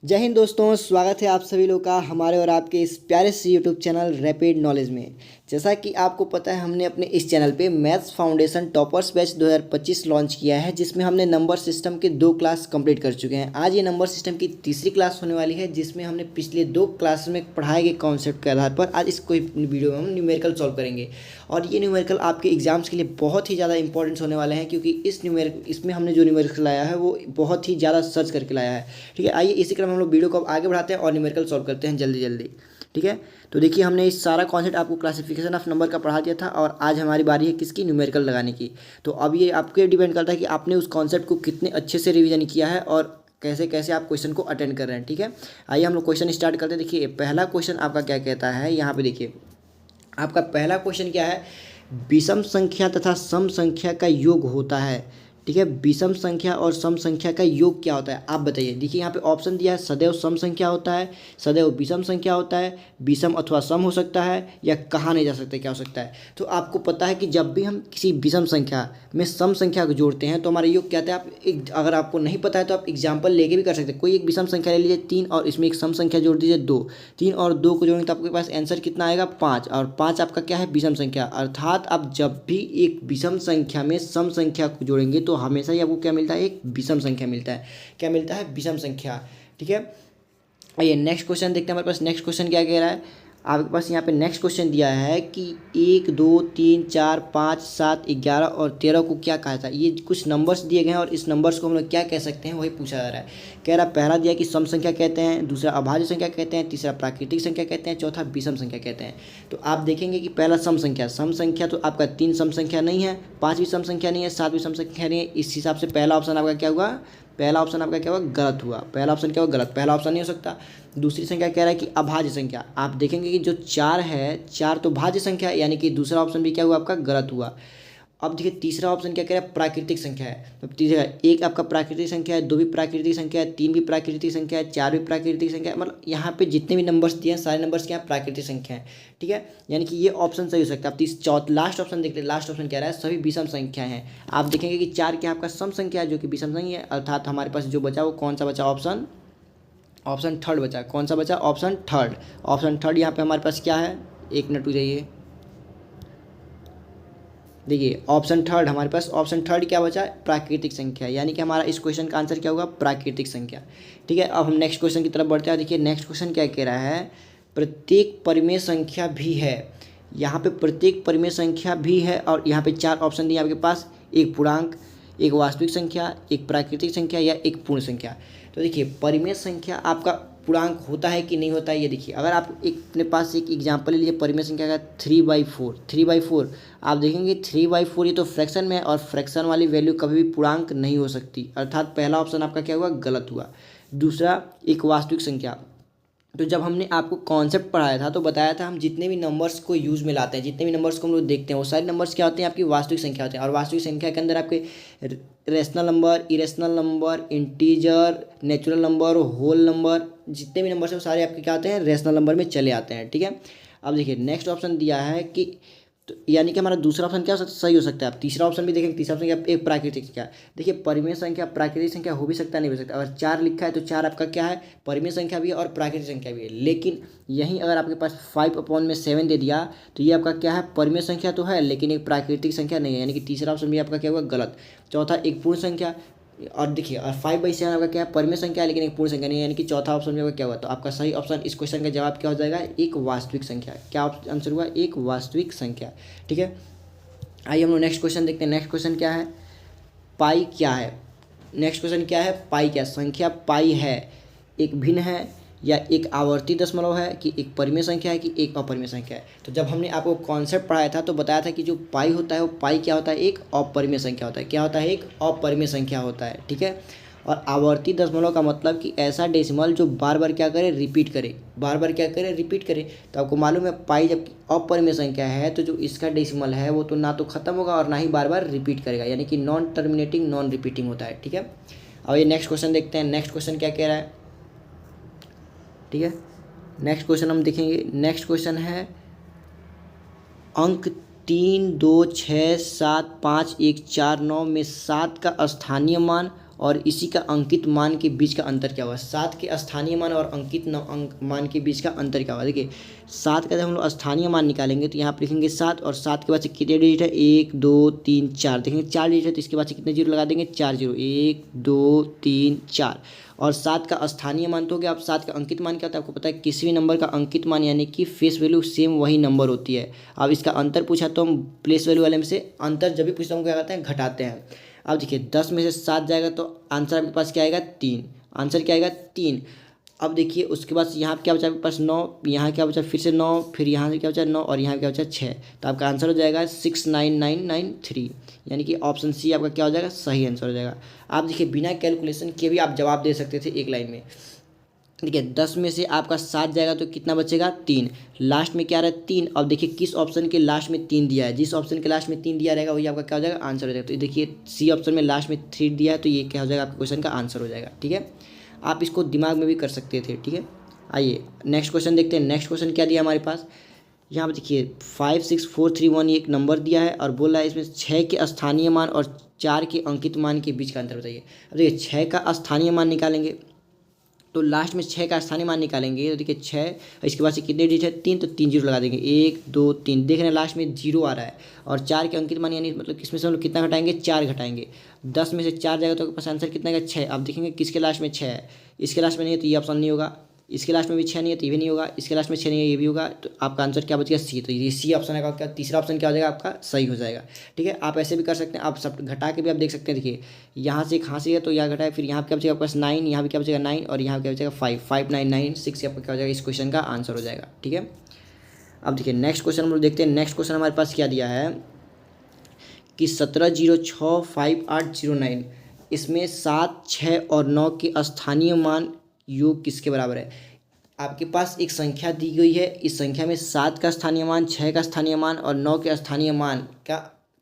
जय हिंद दोस्तों, स्वागत है आप सभी लोग का हमारे और आपके इस प्यारे से यूट्यूब चैनल रैपिड नॉलेज में। जैसा कि आपको पता है, हमने अपने इस चैनल पे maths foundation toppers batch 2025 launch किया है, जिसमें हमने नंबर सिस्टम के 2 क्लास कंप्लीट कर चुके हैं। आज ये नंबर सिस्टम की तीसरी क्लास होने वाली है, जिसमें हमने पिछले 2 क्लास में पढ़ाए गए कॉन्सेप्ट के आधार पर आज इसको वीडियो में हम न्यूमेरिकल सॉल्व करेंगे। और ये न्यूमेरिकल आपके एग्जाम्स के लिए बहुत ही ज़्यादा इंपॉर्टेंट होने वाले हैं, क्योंकि इसमें हमने जो न्यूमेरिकल लाया है वो बहुत ही ज़्यादा सर्च करके लाया है। ठीक है, आइए इसी क्रम हम लोग वीडियो को आगे बढ़ाते हैं और न्यूमेरिकल सॉल्व करते हैं जल्दी जल्दी। ठीक है, तो देखिए हमने इस सारा कॉन्सेप्ट आपको क्लासिफिकेशन ऑफ नंबर का पढ़ा दिया था, और आज हमारी बारी है किसकी, न्यूमेरिकल लगाने की। तो अब ये आपके डिपेंड करता है कि आपने उस कॉन्सेप्ट को कितने अच्छे से रिवीजन किया है और कैसे कैसे आप क्वेश्चन को अटेंड कर रहे हैं। ठीक है, आइए हम लोग क्वेश्चन स्टार्ट करते हैं। देखिए पहला क्वेश्चन आपका क्या कहता है, यहाँ पे देखिए आपका पहला क्वेश्चन क्या है, विषम संख्या तथा सम संख्या का योग होता है। ठीक है, विषम संख्या और सम संख्या का योग क्या होता है, आप बताइए। देखिए यहाँ पे ऑप्शन दिया है, सदैव सम संख्या होता है, सदैव विषम संख्या होता है, विषम अथवा सम हो सकता है, या कहा नहीं जा सकता क्या हो सकता है। तो आपको पता है कि जब भी हम किसी विषम संख्या में सम संख्या को जोड़ते हैं तो हमारा योग क्या आता है। आप एक, अगर आपको नहीं पता है तो आप एग्जाम्पल लेके भी कर सकते हैं। कोई एक विषम संख्या ले लीजिए 3 और इसमें एक सम संख्या जोड़ दीजिए 2। 3 और 2 को जोड़ेंगे तो आपके पास आंसर कितना आएगा, 5। और 5 आपका क्या है, विषम संख्या। अर्थात आप जब भी एक विषम संख्या में सम संख्या को जोड़ेंगे तो हमेशा ही आपको क्या मिलता है, एक विषम संख्या मिलता है। क्या मिलता है, विषम संख्या। ठीक है, आइए नेक्स्ट क्वेश्चन देखते हैं। हमारे पास नेक्स्ट क्वेश्चन क्या कह रहा है, आपके पास यहाँ पे नेक्स्ट क्वेश्चन दिया है कि 1 2 3 4 5 7 11 और 13 को क्या कहा था। ये कुछ नंबर्स दिए गए हैं और इस नंबर्स को हम लोग क्या कह सकते हैं वही पूछा जा रहा है। कह रहा पहला दिया कि सम संख्या कहते हैं, दूसरा अभाज्य संख्या कहते हैं, तीसरा प्राकृतिक संख्या कहते हैं, चौथा विषम संख्या कहते हैं। तो आप देखेंगे कि पहला सम संख्या तो आपका 3 सम संख्या नहीं है, 5 भी सम संख्या नहीं है, 7 भी सम संख्या नहीं है। इस हिसाब से पहला ऑप्शन आपका क्या हुआ, पहला ऑप्शन आपका क्या हुआ, गलत हुआ। पहला ऑप्शन क्या हुआ, गलत, पहला ऑप्शन नहीं हो सकता। दूसरी संख्या कह रहा है कि अभाज्य संख्या। आप देखेंगे कि जो 4 है, 4 तो भाज्य संख्या है, यानी कि दूसरा ऑप्शन भी क्या हुआ आपका, गलत हुआ। अब देखिए तीसरा ऑप्शन क्या कह रहा है, प्राकृतिक संख्या है। तो तीसरा, 1 आपका प्राकृतिक संख्या है, 2 भी प्राकृतिक संख्या है, 3 भी प्राकृतिक संख्या है, 4 भी प्राकृतिक संख्या है। मतलब यहाँ पे जितने भी नंबर्स दिए हैं सारे नंबर्स क्या है, प्राकृतिक संख्या है। ठीक है, यानी कि ये ऑप्शन सही हो सकता है। अब लास्ट ऑप्शन देखते हैं। लास्ट ऑप्शन कह रहा है सभी विषम संख्या हैं। आप देखेंगे कि 4 क्या आपका सम संख्या है, जो कि विषम संख्या है। अर्थात हमारे पास जो बचा वो कौन सा बचा, ऑप्शन थर्ड बचा। कौन सा बचा, ऑप्शन थर्ड। ऑप्शन थर्ड यहाँ पे हमारे पास क्या है, एक मिनट हो जाइए। देखिए ऑप्शन थर्ड हमारे पास, ऑप्शन थर्ड क्या बचा, प्राकृतिक संख्या। यानी कि हमारा इस क्वेश्चन का आंसर क्या होगा, प्राकृतिक संख्या। ठीक है, अब हम नेक्स्ट क्वेश्चन की तरफ बढ़ते हैं। देखिए नेक्स्ट क्वेश्चन क्या कह रहा है, प्रत्येक परिमेय संख्या भी है। यहाँ पे प्रत्येक परिमेय संख्या भी है, और यहाँ पे 4 ऑप्शन दिए आपके पास, एक पूर्णांक, एक वास्तविक संख्या, एक प्राकृतिक संख्या, या एक पूर्ण संख्या। तो देखिए परिमेय संख्या आपका पूर्णांक होता है कि नहीं होता है, ये देखिए। अगर आप एक अपने पास एक एग्जांपल ले लीजिए परिमेय संख्या का 3/4। 3/4 आप देखेंगे 3/4 ये तो फ्रैक्शन में है, और फ्रैक्शन वाली वैल्यू कभी भी पूर्णांक नहीं हो सकती। अर्थात पहला ऑप्शन आपका क्या हुआ, गलत हुआ। दूसरा, एक वास्तविक संख्या। तो जब हमने आपको कॉन्सेप्ट पढ़ाया था तो बताया था हम जितने भी नंबर्स को यूज़ में लाते हैं, जितने भी नंबर्स को हम लोग देखते हैं, वो सारे नंबर्स क्या होते हैं, आपकी वास्तविक संख्या होते हैं। और वास्तविक संख्या के अंदर आपके rational number, irrational number, integer, natural number, whole number, जितने भी नंबर्स हैं वो सारे आपके क्या होते हैं, रेशनल नंबर में चले आते हैं। ठीक है, अब देखिए नेक्स्ट ऑप्शन दिया है कि, तो यानी कि हमारा दूसरा ऑप्शन क्या हो सकता है, सही हो सकता है। आप तीसरा ऑप्शन भी देखेंगे, तीसरा ऑप्शन क्या, एक प्राकृतिक संख्या। देखिए परिमेय संख्या प्राकृतिक संख्या हो भी सकता है, नहीं हो सकता। अगर 4 लिखा है तो 4 आपका क्या है, परिमेय संख्या भी है और प्राकृतिक संख्या भी है। लेकिन यहीं अगर आपके पास 5/7 दे दिया तो ये आपका क्या है, परिमेय संख्या तो है लेकिन एक प्राकृतिक संख्या नहीं है, यानी कि तीसरा ऑप्शन भी आपका क्या हुआ, गलत। चौथा, एक पूर्ण संख्या। और देखिए, और 5/7 आपका क्या है, परिमेय संख्या है लेकिन एक पूर्ण संख्या नहीं है, यानी कि चौथा ऑप्शन में आपका क्या हुआ। तो आपका सही ऑप्शन इस क्वेश्चन का जवाब क्या हो जाएगा, एक वास्तविक संख्या। क्या आंसर हुआ, एक वास्तविक संख्या। ठीक है, आइए हम लोग नेक्स्ट क्वेश्चन देखते हैं। नेक्स्ट क्वेश्चन क्या है, पाई क्या है। नेक्स्ट क्वेश्चन क्या है, पाई क्या, संख्या पाई है एक भिन्न है, या एक आवर्ती दशमलव है, कि एक परिमेय संख्या है, कि एक अपरिमेय संख्या है। तो जब हमने आपको कॉन्सेप्ट पढ़ाया था तो बताया था कि जो पाई होता है वो पाई क्या होता है, एक अपरिमेय संख्या होता है। क्या होता है, एक अपरिमेय संख्या होता है। ठीक है, और आवर्ती दशमलव का मतलब कि ऐसा डेसिमल जो बार बार क्या करे, रिपीट करे, बार बार क्या करे, रिपीट करे। तो आपको मालूम है पाई जब अपरिमेय संख्या है तो जो इसका डेसिमल है वो तो ना तो खत्म होगा और ना ही बार बार रिपीट करेगा, यानी कि नॉन टर्मिनेटिंग नॉन रिपीटिंग होता है। ठीक है, अब ये नेक्स्ट क्वेश्चन देखते हैं। नेक्स्ट क्वेश्चन क्या कह रहा है। ठीक है, नेक्स्ट क्वेश्चन हम देखेंगे। नेक्स्ट क्वेश्चन है, अंक 3 2 6 7 5 1 4 9 में 7 का स्थानीय मान और इसी का अंकित मान के बीच का अंतर क्या होगा। 7 के स्थानीय मान और अंकित मान के बीच का अंतर क्या होगा। देखिए 7 का जब हम लोग स्थानीय मान निकालेंगे तो यहाँ पर लिखेंगे 7 और 7 के बाद से कितने डिजिट है 1 2 3 4 देखेंगे 4 डिजिट है तो इसके बाद से कितने जीरो लगा देंगे 4 जीरो 1 2 3 4 और 7 का स्थानीय मान तो हो गया। अब 7 का अंकित मान क्या होता है आपको पता है। किसी भी नंबर का अंकित मान यानी कि फेस वैल्यू सेम वही नंबर होती है। अब इसका अंतर पूछा तो हम प्लेस वैल्यू वाले में से अंतर जब भी पूछता हूँ क्या करते हैं घटाते हैं। अब देखिए 10 में से 7 जाएगा तो आंसर आपके पास क्या आएगा 3। आंसर क्या आएगा 3। अब देखिए उसके बाद यहाँ क्या बचा आपके पास 9, यहाँ क्या बचा फिर से 9, फिर यहाँ से क्या बचा 9 और यहाँ क्या बचा 6। तो आपका आंसर हो जाएगा 69993 यानी कि ऑप्शन सी आपका क्या हो जाएगा सही आंसर हो जाएगा। आप देखिए बिना कैलकुलेशन के भी आप जवाब दे सकते थे एक लाइन में। देखिए 10 में से आपका 7 जाएगा तो कितना बचेगा 3। लास्ट में क्या रहा है 3। अब देखिए किस ऑप्शन के लास्ट में 3 दिया है। जिस ऑप्शन के लास्ट में 3 दिया रहेगा वही आपका क्या हो जाएगा आंसर हो जाएगा। तो देखिए सी ऑप्शन में लास्ट में 3 दिया है तो ये क्या हो जाएगा आपके क्वेश्चन का आंसर हो जाएगा। ठीक है, आप इसको दिमाग में भी कर सकते थे। ठीक है, आइए नेक्स्ट क्वेश्चन देखते हैं। नेक्स्ट क्वेश्चन क्या दिया हमारे पास। यहाँ पर देखिए 56431 एक नंबर दिया है और बोल रहा है इसमें 6 के स्थानीय मान और 4 के अंकित मान के बीच का अंतर बताइए। अब देखिए 6 का स्थानीय मान निकालेंगे तो लास्ट में 6 का स्थानीय मान निकालेंगे तो देखिए 6 इसके बाद से कितने डिजिट है 3 तो 3 जीरो लगा देंगे 1 2 3 देख रहे हैं लास्ट में जीरो आ रहा है। और 4 के अंकित मान यानी मतलब किसमें से हम लोग कितना घटाएंगे 4 घटाएंगे। 10 में से 4 जाएगा तो आपके पास आंसर कितना का 6। अब देखेंगे किसके लास्ट में 6 है। इसके लास्ट में नहीं है तो ये ऑप्शन नहीं होगा। इसके लास्ट में भी 6 नहीं है तो ये भी नहीं होगा। इसके लास्ट में 6 नहीं है ये भी होगा। तो आपका आंसर क्या बचेगा सी। तो ये सी ऑप्शन है क्या तीसरा ऑप्शन क्या हो जाएगा आपका सही हो जाएगा। ठीक है, आप ऐसे भी कर सकते हैं। आप सब घटा के भी आप देख सकते हैं। देखिए यहाँ से एक हाँसी है तो यहाँ घटाए फिर यहाँ क्या बचेगा आपके पास 9, यहाँ भी क्या बचेगा 9 और यहाँ क्या बचेगा 5 5996 आपका क्या हो जाएगा इस क्वेश्चन का आंसर हो जाएगा। ठीक है, अब देखिए नेक्स्ट क्वेश्चन हम लोग देखते हैं। नेक्स्ट क्वेश्चन हमारे पास क्या दिया है कि 17065809 इसमें 7 6 और 9 के स्थानीय मान योग किसके बराबर है। आपके पास एक संख्या दी गई है। इस संख्या में 7 का स्थानीय मान 6 का स्थानीय मान और 9 के स्थानीय मान का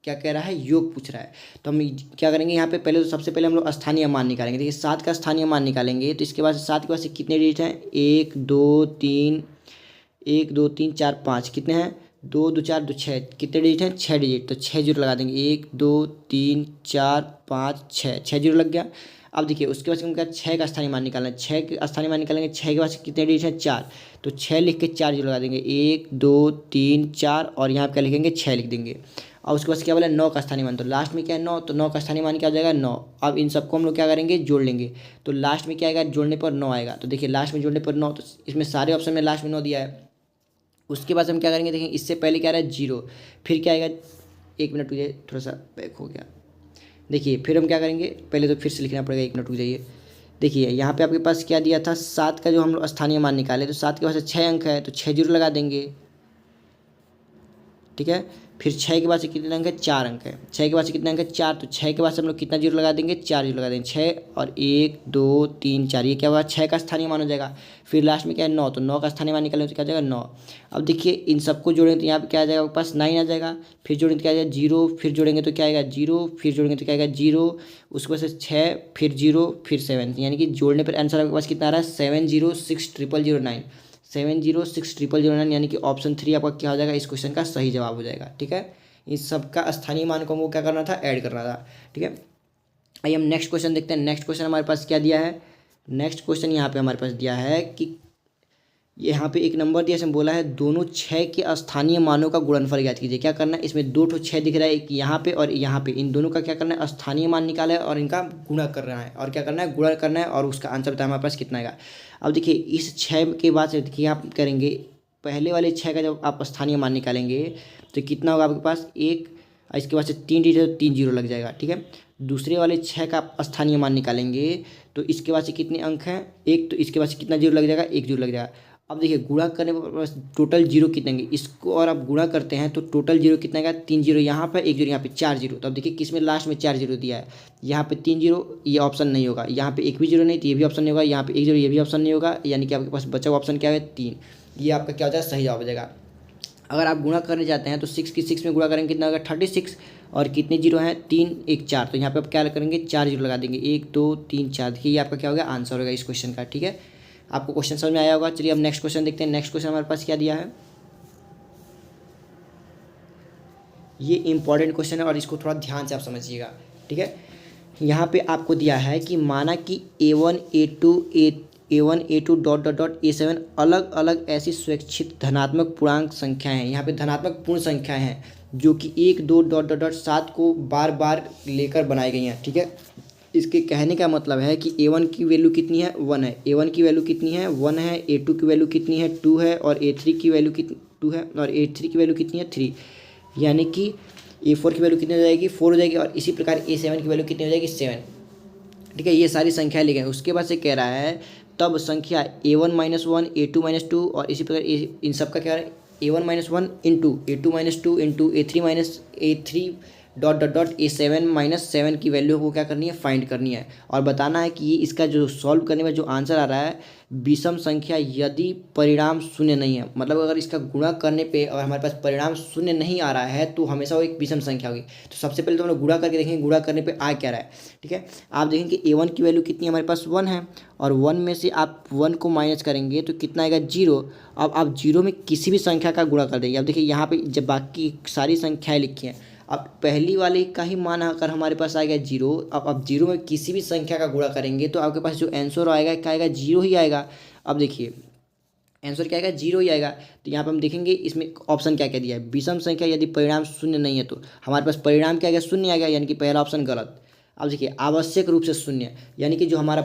क्या कह रहा है योग पूछ रहा है। तो हम क्या करेंगे यहाँ पे पहले तो सबसे पहले हम लोग स्थानीय मान निकालेंगे। देखिए 7 का स्थानीय मान निकालेंगे तो इसके बाद 7 के बाद से कितने डिजिट हैं 1 2 3 4 5 कितने हैं 2 2 4 2 6 कितने डिजिट हैं 6 डिजिट। तो 6 जीरो लगा देंगे 1 2 3 4 5 6 जीरो लग गया। अब देखिए उसके बाद क्या 6 का स्थानीय मान निकालना है। 6 के स्थानीय मान निकालेंगे 6 के बाद कितने डिजिट हैं 4। तो 6 लिख के 4 जीरो लगा देंगे 1 2 3 4 और यहाँ क्या लिखेंगे 6 लिख देंगे। और उसके बाद क्या बोला 9 का स्थानीय मान। तो लास्ट में क्या है 9 तो 9 का स्थानीय मान क्या हो जाएगा 9। अब इन सबको हम लोग क्या करेंगे जोड़ लेंगे तो लास्ट में क्या आएगा जोड़ने पर 9 आएगा। तो देखिए लास्ट में जोड़ने पर 9 तो इसमें सारे ऑप्शन में लास्ट में 9 दिया है। उसके बाद हम क्या करेंगे देखें इससे पहले क्या रहा है 0 फिर क्या आएगा 1 मिनट रुक जाइए थोड़ा सा बैक हो गया। देखिए फिर हम क्या करेंगे पहले तो फिर से लिखना पड़ेगा 1 मिनट रुक जाइए। देखिए यहाँ पे आपके पास क्या दिया था 7 का जो हम लोग स्थानीय मान निकाले तो 7 के पास 6 अंक है तो 6 जीरो लगा देंगे। ठीक है, फिर 6 के बाद से कितने अंक है 4 अंक है। 6 के बाद से कितने अंक है 4 तो 6 के बाद से हम लोग कितना जीरो लगा देंगे 4 जीरो लगा देंगे 6 और 1 2 3 4 ये क्या होगा 6 का स्थानीय मान हो जाएगा। फिर लास्ट में क्या है 9 तो 9 का स्थानीय मान निकालेंगे तो क्या हो जाएगा 9। अब देखिए इन सबको जोड़ेंगे तो यहाँ पे क्या आ जाएगा आपके पास 9 आ जाएगा। फिर जोड़ेंगे तो क्या आ जाएगा 0 फिर जोड़ेंगे तो क्या आएगा 0 फिर जोड़ेंगे तो क्या आएगा 0 उसके बाद से 6 फिर 0 फिर 7 यानी कि जोड़ने पर आंसर आपके पास कितना आ रहा है 706009 706009 यानी कि ऑप्शन 3 आपका क्या हो जाएगा इस क्वेश्चन का सही जवाब हो जाएगा। ठीक है, इस सबका स्थानीय मान को हमको क्या करना था ऐड करना था। ठीक है, आइए हम नेक्स्ट क्वेश्चन देखते हैं। नेक्स्ट क्वेश्चन हमारे पास क्या दिया है। नेक्स्ट क्वेश्चन यहाँ पे हमारे पास दिया है कि यहाँ पे एक नंबर दिया इसमें बोला है दोनों 6 के स्थानीय मानों का गुणनफल ज्ञात कीजिए। क्या करना है इसमें 2 ठो 6 दिख रहा है एक यहाँ पे और यहाँ पे इन दोनों का क्या करना है स्थानीय मान निकाला है और इनका गुणा कर रहा है और क्या करना है गुणा करना है और उसका आंसर बताया हमारे पास कितना आएगा। अब देखिए इस 6 के बाद से देखिए आप करेंगे पहले वाले 6 का जब आप स्थानीय मान निकालेंगे तो कितना होगा आपके पास 1 इसके बाद से 3 डिजिट तो 3 जीरो लग जाएगा। ठीक है, दूसरे वाले 6 का आप स्थानीय मान निकालेंगे तो इसके बाद से कितने अंक हैं 1 तो इसके बाद से कितना जीरो लग जाएगा 1 जीरो लग जाएगा। अब देखिए गुणा करने पर टोटल जीरो कितने आएंगे इसको और आप गुणा करते हैं तो टोटल जीरो कितना आएगा 3 जीरो यहाँ पर 1 जीरो यहाँ पे 4 जीरो। तो अब देखिए किस में लास्ट में 4 जीरो दिया है यहाँ पे 3 जीरो ये ऑप्शन नहीं होगा। यहाँ पे एक भी जीरो नहीं तो ये भी ऑप्शन नहीं होगा। यहाँ पे 1 जीरो ये भी ऑप्शन नहीं होगा। यानी कि आपके पास बचा हुआ ऑप्शन क्या है 3। ये आपका क्या हो जाएगा सही जवाब हो जाएगा। अगर आप गुणा करने जाते हैं तो 6 की 6 में गुणा करेंगे कितना होगा 36 और कितने जीरो हैं 3 1 4 तो यहाँ पे आप क्या करेंगे 4 जीरो लगा देंगे 1 2 3 4 देखिए ये आपका क्या होगा आंसर होगा इस क्वेश्चन का। ठीक है, आपको क्वेश्चन समझ में आया होगा। चलिए अब नेक्स्ट क्वेश्चन देखते हैं। नेक्स्ट क्वेश्चन हमारे पास क्या दिया है। ये इंपॉर्टेंट क्वेश्चन है और इसको थोड़ा ध्यान से आप समझिएगा। ठीक है, यहाँ पे आपको दिया है कि माना कि A1 A2 A1 A2 dot dot dot A7 अलग अलग ऐसी स्वैच्छित धनात्मक पूर्णांक संख्याएं हैं। यहाँ पे धनात्मक पूर्ण संख्याएं हैं जो कि 1 2 डॉट डॉट डॉट 7 को बार बार लेकर बनाई गई हैं। ठीक है, इसके कहने का मतलब है कि A1 की वैल्यू कितनी है, 1 है। A1 की वैल्यू कितनी है, 1 है। A2 की वैल्यू कितनी है, 2 है। और A3 की वैल्यू कितनी 2 है। और A3 की वैल्यू कितनी है, 3। यानी कि A4 की वैल्यू कितनी हो जाएगी, 4 हो जाएगी। और इसी प्रकार A7 की वैल्यू कितनी हो जाएगी, 7। ठीक है, ये सारी संख्याएं लिखी हैं। उसके बाद से कह रहा है तब संख्या A1 माइनस 1 A2 माइनस 2 और इसी प्रकार इन सब का क्या है, A1 minus 1 into A2 minus 2 into A3 minus A3 dot dot dot A7 minus 7 की वैल्यू को क्या करनी है, फाइंड करनी है। और बताना है कि ये इसका जो सॉल्व करने में जो आंसर आ रहा है विषम संख्या यदि परिणाम शून्य नहीं है। मतलब अगर इसका गुणा करने पे अगर हमारे पास परिणाम शून्य नहीं आ रहा है तो हमेशा वो एक विषम संख्या होगी। तो सबसे पहले तो हम लोग गुणा करके देखेंगे गुणा करने पे आ क्या रहा है। ठीक है, आप देखेंगे A1 की वैल्यू कितनी है, हमारे पास 1 है। और 1 में से आप 1 को माइनस करेंगे तो कितना आएगा, 0। अब आप 0 में किसी भी संख्या का गुणा कर देंगे। अब देखिए यहाँ पे जब बाकी सारी संख्याएं लिखी हैं, अब पहली वाले का ही मान अगर हमारे पास आएगा 0, अब 0 में किसी भी संख्या का गुणा करेंगे तो आपके पास जो आंसर आएगा क्या आएगा, 0 ही आएगा। अब देखिए आंसर क्या आएगा, 0 ही आएगा। तो यहाँ पे हम देखेंगे इसमें ऑप्शन क्या क्या दिया है, विषम संख्या यदि परिणाम शून्य नहीं है तो हमारे पास परिणाम क्या आएगा, शून्य आएगा। यानी कि पहला ऑप्शन गलत। अब देखिए आवश्यक रूप से शून्य, यानी कि जो हमारा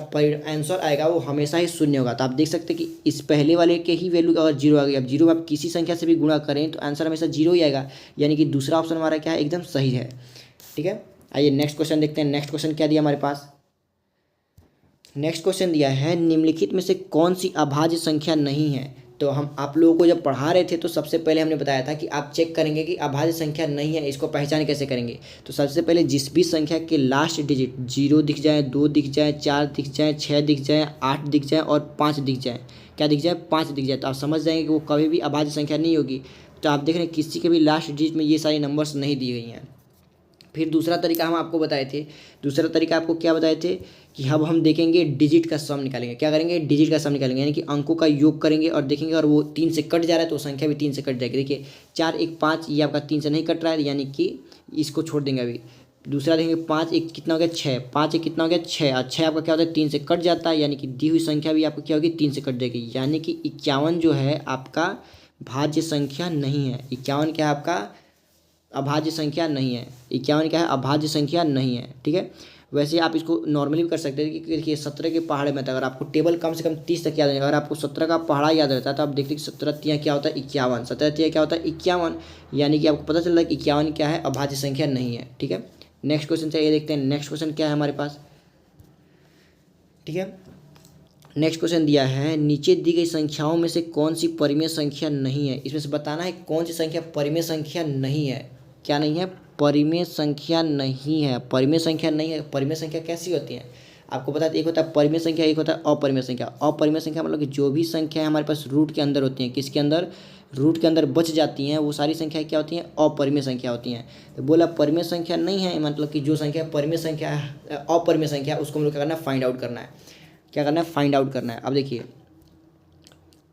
आंसर आएगा वो हमेशा ही शून्य होगा। तो आप देख सकते हैं कि इस पहले वाले के ही वैल्यू अगर 0 आ गई, अब 0 में आप किसी संख्या से भी गुणा करें तो आंसर हमेशा 0 ही आएगा। यानी कि दूसरा ऑप्शन हमारा क्या है, एकदम सही है। ठीक है, आइए नेक्स्ट क्वेश्चन देखते हैं। नेक्स्ट क्वेश्चन क्या दिया हमारे पास, नेक्स्ट क्वेश्चन दिया है निम्नलिखित में से कौन सी अभाज्य संख्या नहीं है। तो हम आप लोगों को जब पढ़ा रहे थे तो सबसे पहले हमने बताया था कि आप चेक करेंगे कि अभाज्य संख्या नहीं है, इसको पहचान कैसे करेंगे। तो सबसे पहले जिस भी संख्या के लास्ट डिजिट 0 दिख जाए, 2 दिख जाए, 4 दिख जाए, 6 दिख जाए, 8 दिख जाए और 5 दिख जाए, क्या दिख जाए, 5 दिख जाए, तो आप समझ जाएंगे कि वो कभी भी अभाज्य संख्या नहीं होगी। तो आप देख रहे हैं किसी के भी लास्ट डिजिट में ये सारी नंबर्स नहीं दी गई हैं। फिर दूसरा तरीका हम आपको बताए थे, दूसरा तरीका आपको क्या बताए थे कि अब हम देखेंगे डिजिट का सम निकालेंगे। क्या करेंगे, डिजिट का सम निकालेंगे, यानी कि अंकों का योग करेंगे और देखेंगे और वो 3 से कट जा रहा है तो संख्या भी 3 से कट जाएगी। देखिए 4 1 5, ये आपका 3 से नहीं कट रहा है, यानी कि इसको छोड़ देंगे अभी। दूसरा देखेंगे 5 1 कितना हो गया, 6, 5 1 कितना हो गया, 6। और 6 आपका क्या होता है, 3 से कट जाता है, यानी कि दी हुई संख्या भी आपको क्या होगी, 3 से कट जाएगी। यानी कि 51 जो है आपका भाज्य संख्या नहीं है। 51 क्या है आपका अभाज्य संख्या नहीं है। 51 क्या है, अभाज्य संख्या नहीं है। ठीक है, वैसे आप इसको नॉर्मली भी कर सकते हैं कि देखिए 17 के पहाड़े में था, अगर आपको टेबल कम से कम 30 तक याद है, अगर आपको 17 का पहाड़ा याद रहता है तो आप देखते हैं कि 17 तिया क्या होता है, 51। 17 तिया क्या होता है, 51। यानी कि आपको पता चल रहा है कि 51 क्या है, अभाज्य संख्या नहीं है। ठीक है, नेक्स्ट क्वेश्चन चाहिए, देखते हैं नेक्स्ट क्वेश्चन क्या है हमारे पास। ठीक है, नेक्स्ट क्वेश्चन दिया है नीचे दी गई संख्याओं में से कौन सी परिमेय संख्या नहीं है। इसमें से बताना है कौन सी संख्या परिमेय संख्या नहीं है। क्या नहीं है, परिमेय संख्या नहीं है। परिमेय संख्या नहीं है। परिमेय संख्या कैसी होती है आपको बता दें, एक होता है परिमेय संख्या, एक होता है अपरिमेय संख्या। अपरिमेय संख्या मतलब कि जो भी संख्या हमारे पास रूट के अंदर होती हैं, किसके अंदर, रूट के अंदर बच जाती हैं, वो सारी संख्या क्या होती हैं, अपरिमेय संख्या होती हैं। तो बोला परिमेय संख्या नहीं है, मतलब कि जो संख्या परिमेय संख्या है, अपरिमेय संख्या, उसको हम लोग क्या करना है, फाइंड आउट करना है। क्या करना है, फाइंड आउट करना है। अब देखिए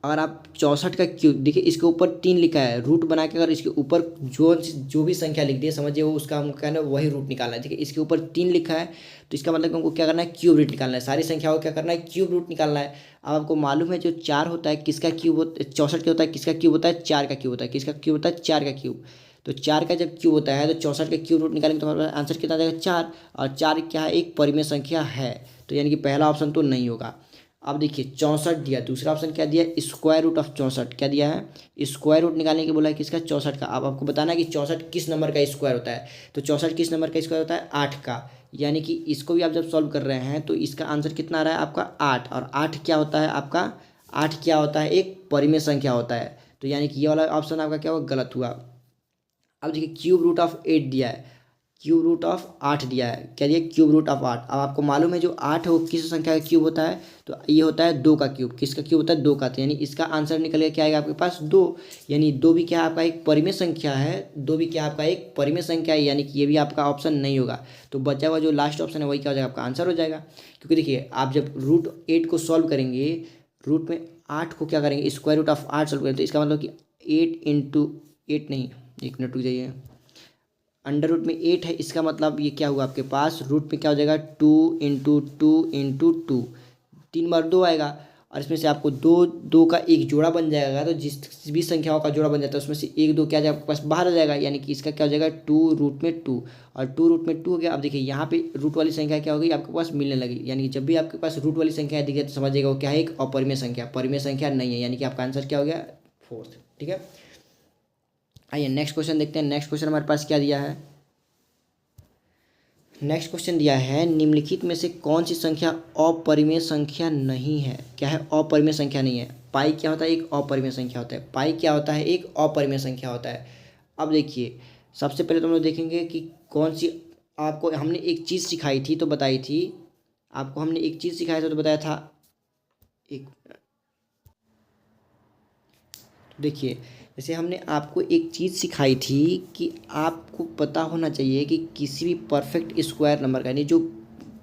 अगर आप 64 का क्यूब, देखिए इसके ऊपर 3 लिखा है, रूट बना के अगर इसके ऊपर जो भी संख्या लिख दी है समझिए वो उसका हम कहना है वही रूट निकालना है। ठीक है, इसके ऊपर 3 लिखा है तो इसका मतलब हमको क्या करना है, क्यूब रूट निकालना है। सारी संख्याओं को क्या करना है, क्यूब रूट निकालना है। अब आपको मालूम है जो 4 होता है किसका क्यूब होता है, 64 क्या होता है, किसका क्यूब होता है, 4 का क्यूब होता है। किसका क्यूब होता है, 4 का क्यूब। तो 4 का जब क्यूब होता है तो 64 का क्यूब रूट निकालेंगे तो हमारे पास आंसर कितना आ जाएगा, 4। और 4 क्या है, एक परिमेय संख्या है। तो यानी कि पहला ऑप्शन तो नहीं होगा। अब देखिए 64 दिया, दूसरा ऑप्शन क्या दिया, स्क्वायर रूट ऑफ 64। क्या दिया है, स्क्वायर रूट निकालने के बोला है किसका, 64 का। अब आपको बताना है कि 64 किस नंबर का स्क्वायर होता है। तो 64 किस नंबर का स्क्वायर होता है, 8 का। यानी कि इसको भी आप जब सॉल्व कर रहे हैं तो इसका आंसर कितना आ रहा है आपका, 8। और 8 क्या होता है आपका, 8 क्या होता है, एक परिमेय संख्या होता है। तो यानी कि ये वाला ऑप्शन आपका क्या हुआ, गलत हुआ। अब देखिए क्यूब रूट ऑफ 8 दिया है, क्यूब रूट ऑफ 8 दिया है। क्या दिया, क्यूब रूट ऑफ 8। अब आपको मालूम है जो 8 है वो किस संख्या का क्यूब होता है, तो ये होता है 2 का क्यूब। किसका क्यूब होता है, 2 का। तो यानी इसका आंसर निकलेगा क्या आएगा आपके पास, 2। यानी 2 भी क्या आपका एक परिमेय संख्या है, 2 भी क्या आपका एक परिमेय संख्या है, यानी कि ये भी आपका ऑप्शन नहीं होगा। तो बचा हुआ जो लास्ट ऑप्शन है वही क्या हो जाएगा, आपका आंसर हो जाएगा। क्योंकि देखिए आप जब रूट 8 को सॉल्व करेंगे, रूट में 8 को क्या करेंगे, स्क्वायर रूट ऑफ 8 सॉल्व करेंगे, तो इसका मतलब कि 8 इंटू 8 नहीं, एक मिनट रुक जाइए, अंडर रूट में 8 है, इसका मतलब ये क्या हुआ आपके पास रूट में क्या हो जाएगा 2 × 2 × 2, 3 बार 2 आएगा और इसमें से आपको दो दो का एक जोड़ा बन जाएगा। तो जिस भी संख्याओं का जोड़ा बन जाता है उसमें से एक दो क्या जाएगा आपके पास बाहर आ जाएगा, यानी कि इसका क्या हो जाएगा 2 √2 और 2 √2 हो गया। अब देखिए यहाँ पे रूट वाली संख्या क्या होगी आपके पास मिलने लगी, यानी कि जब भी आपके पास रूट वाली संख्या दिखे तो समझिएगा वो क्या है, एक अपरिमेय संख्या, परिमेय संख्या नहीं है, यानी कि आपका आंसर क्या हो गया 4th। ठीक है, आइए नेक्स्ट क्वेश्चन देखते हैं। नेक्स्ट क्वेश्चन हमारे पास क्या दिया है। नेक्स्ट क्वेश्चन दिया है निम्नलिखित में से कौन सी संख्या अपरिमेय संख्या नहीं है। क्या है, अपरिमेय संख्या नहीं है। पाई क्या होता है, एक अपरिमेय संख्या होता है। पाई क्या होता है, एक अपरिमेय संख्या होता है। अब देखिए सबसे पहले तो हम लोग देखेंगे कि कौन सी, आपको हमने एक चीज़ सिखाई थी तो बताई थी, आपको हमने एक चीज़ सिखाया था तो बताया था, एक देखिए जैसे हमने आपको एक चीज़ सिखाई थी कि आपको पता होना चाहिए कि किसी भी परफेक्ट स्क्वायर नंबर का, यानी जो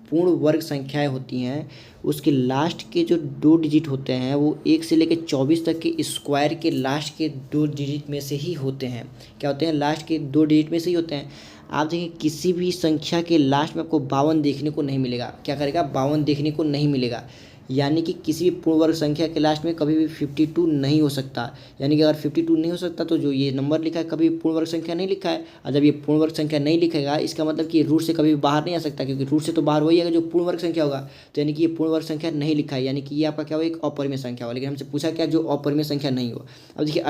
पूर्ण वर्ग संख्याएं होती हैं उसके लास्ट के जो 2 डिजिट होते हैं वो 1 से लेकर 24 तक के स्क्वायर के लास्ट के 2 डिजिट में से ही होते हैं। क्या होते हैं, लास्ट के 2 डिजिट में से ही होते हैं। आप देखिए किसी भी संख्या के लास्ट में आपको 52 देखने को नहीं मिलेगा। क्या करेगा, 52 देखने को नहीं मिलेगा, यानी कि किसी भी पूर्ण वर्ग संख्या के लास्ट में कभी भी 52 नहीं हो सकता। यानी कि अगर 52 नहीं हो सकता तो जो ये नंबर लिखा है कभी पूर्ण वर्ग संख्या नहीं लिखा है, और जब ये पूर्ण वर्ग संख्या नहीं लिखेगा इसका मतलब कि रूट से कभी भी बाहर नहीं आ सकता, क्योंकि रूट से तो बाहर वही है जो पूर्ण वर्ग संख्या होगा। तो यानी कि ये पूर्ण वर्ग संख्या नहीं लिखा है, यानी कि ये आपका क्या हो, एक अपरिमेय संख्या हो। लेकिन हमसे पूछा क्या, जो अपरिमेय संख्या नहीं हो। अब देखिए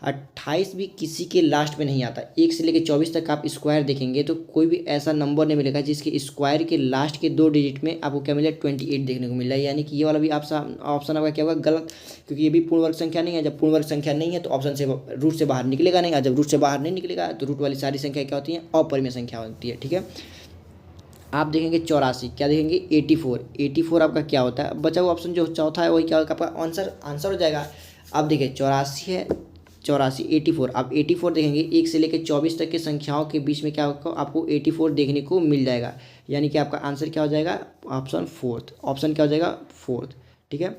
28 भी किसी के लास्ट में नहीं आता। 1 से लेकर 24 तक आप स्क्वायर देखेंगे तो कोई भी ऐसा नंबर नहीं मिलेगा जिसके स्क्वायर के लास्ट के 2 डिजिट में आपको क्या मिलेगा 28 देखने को मिल रहा है। यानी कि ये वाला भी आप ऑप्शन आपका क्या होगा, गलत, क्योंकि ये भी पूर्ण वर्ग संख्या नहीं है। जब पूर्ण वर्ग संख्या नहीं है तो ऑप्शन से रूट से बाहर निकलेगा नहीं, और जब रूट से बाहर नहीं निकलेगा तो रूट वाली सारी संख्या क्या होती है, अपरिमेय संख्या होती है। ठीक है, आप देखेंगे 84, क्या देखेंगे 84 आपका क्या होता है। बचा हुआ ऑप्शन जो चौथा है वही क्या होगा आपका आंसर हो जाएगा। अब देखिए 84 है, 84 आप 84 देखेंगे 1 से लेकर 24 तक के संख्याओं के बीच में क्या होगा, आपको 84 देखने को मिल जाएगा। यानी कि आपका आंसर क्या हो जाएगा, ऑप्शन 4th, ऑप्शन क्या हो जाएगा 4th। ठीक है,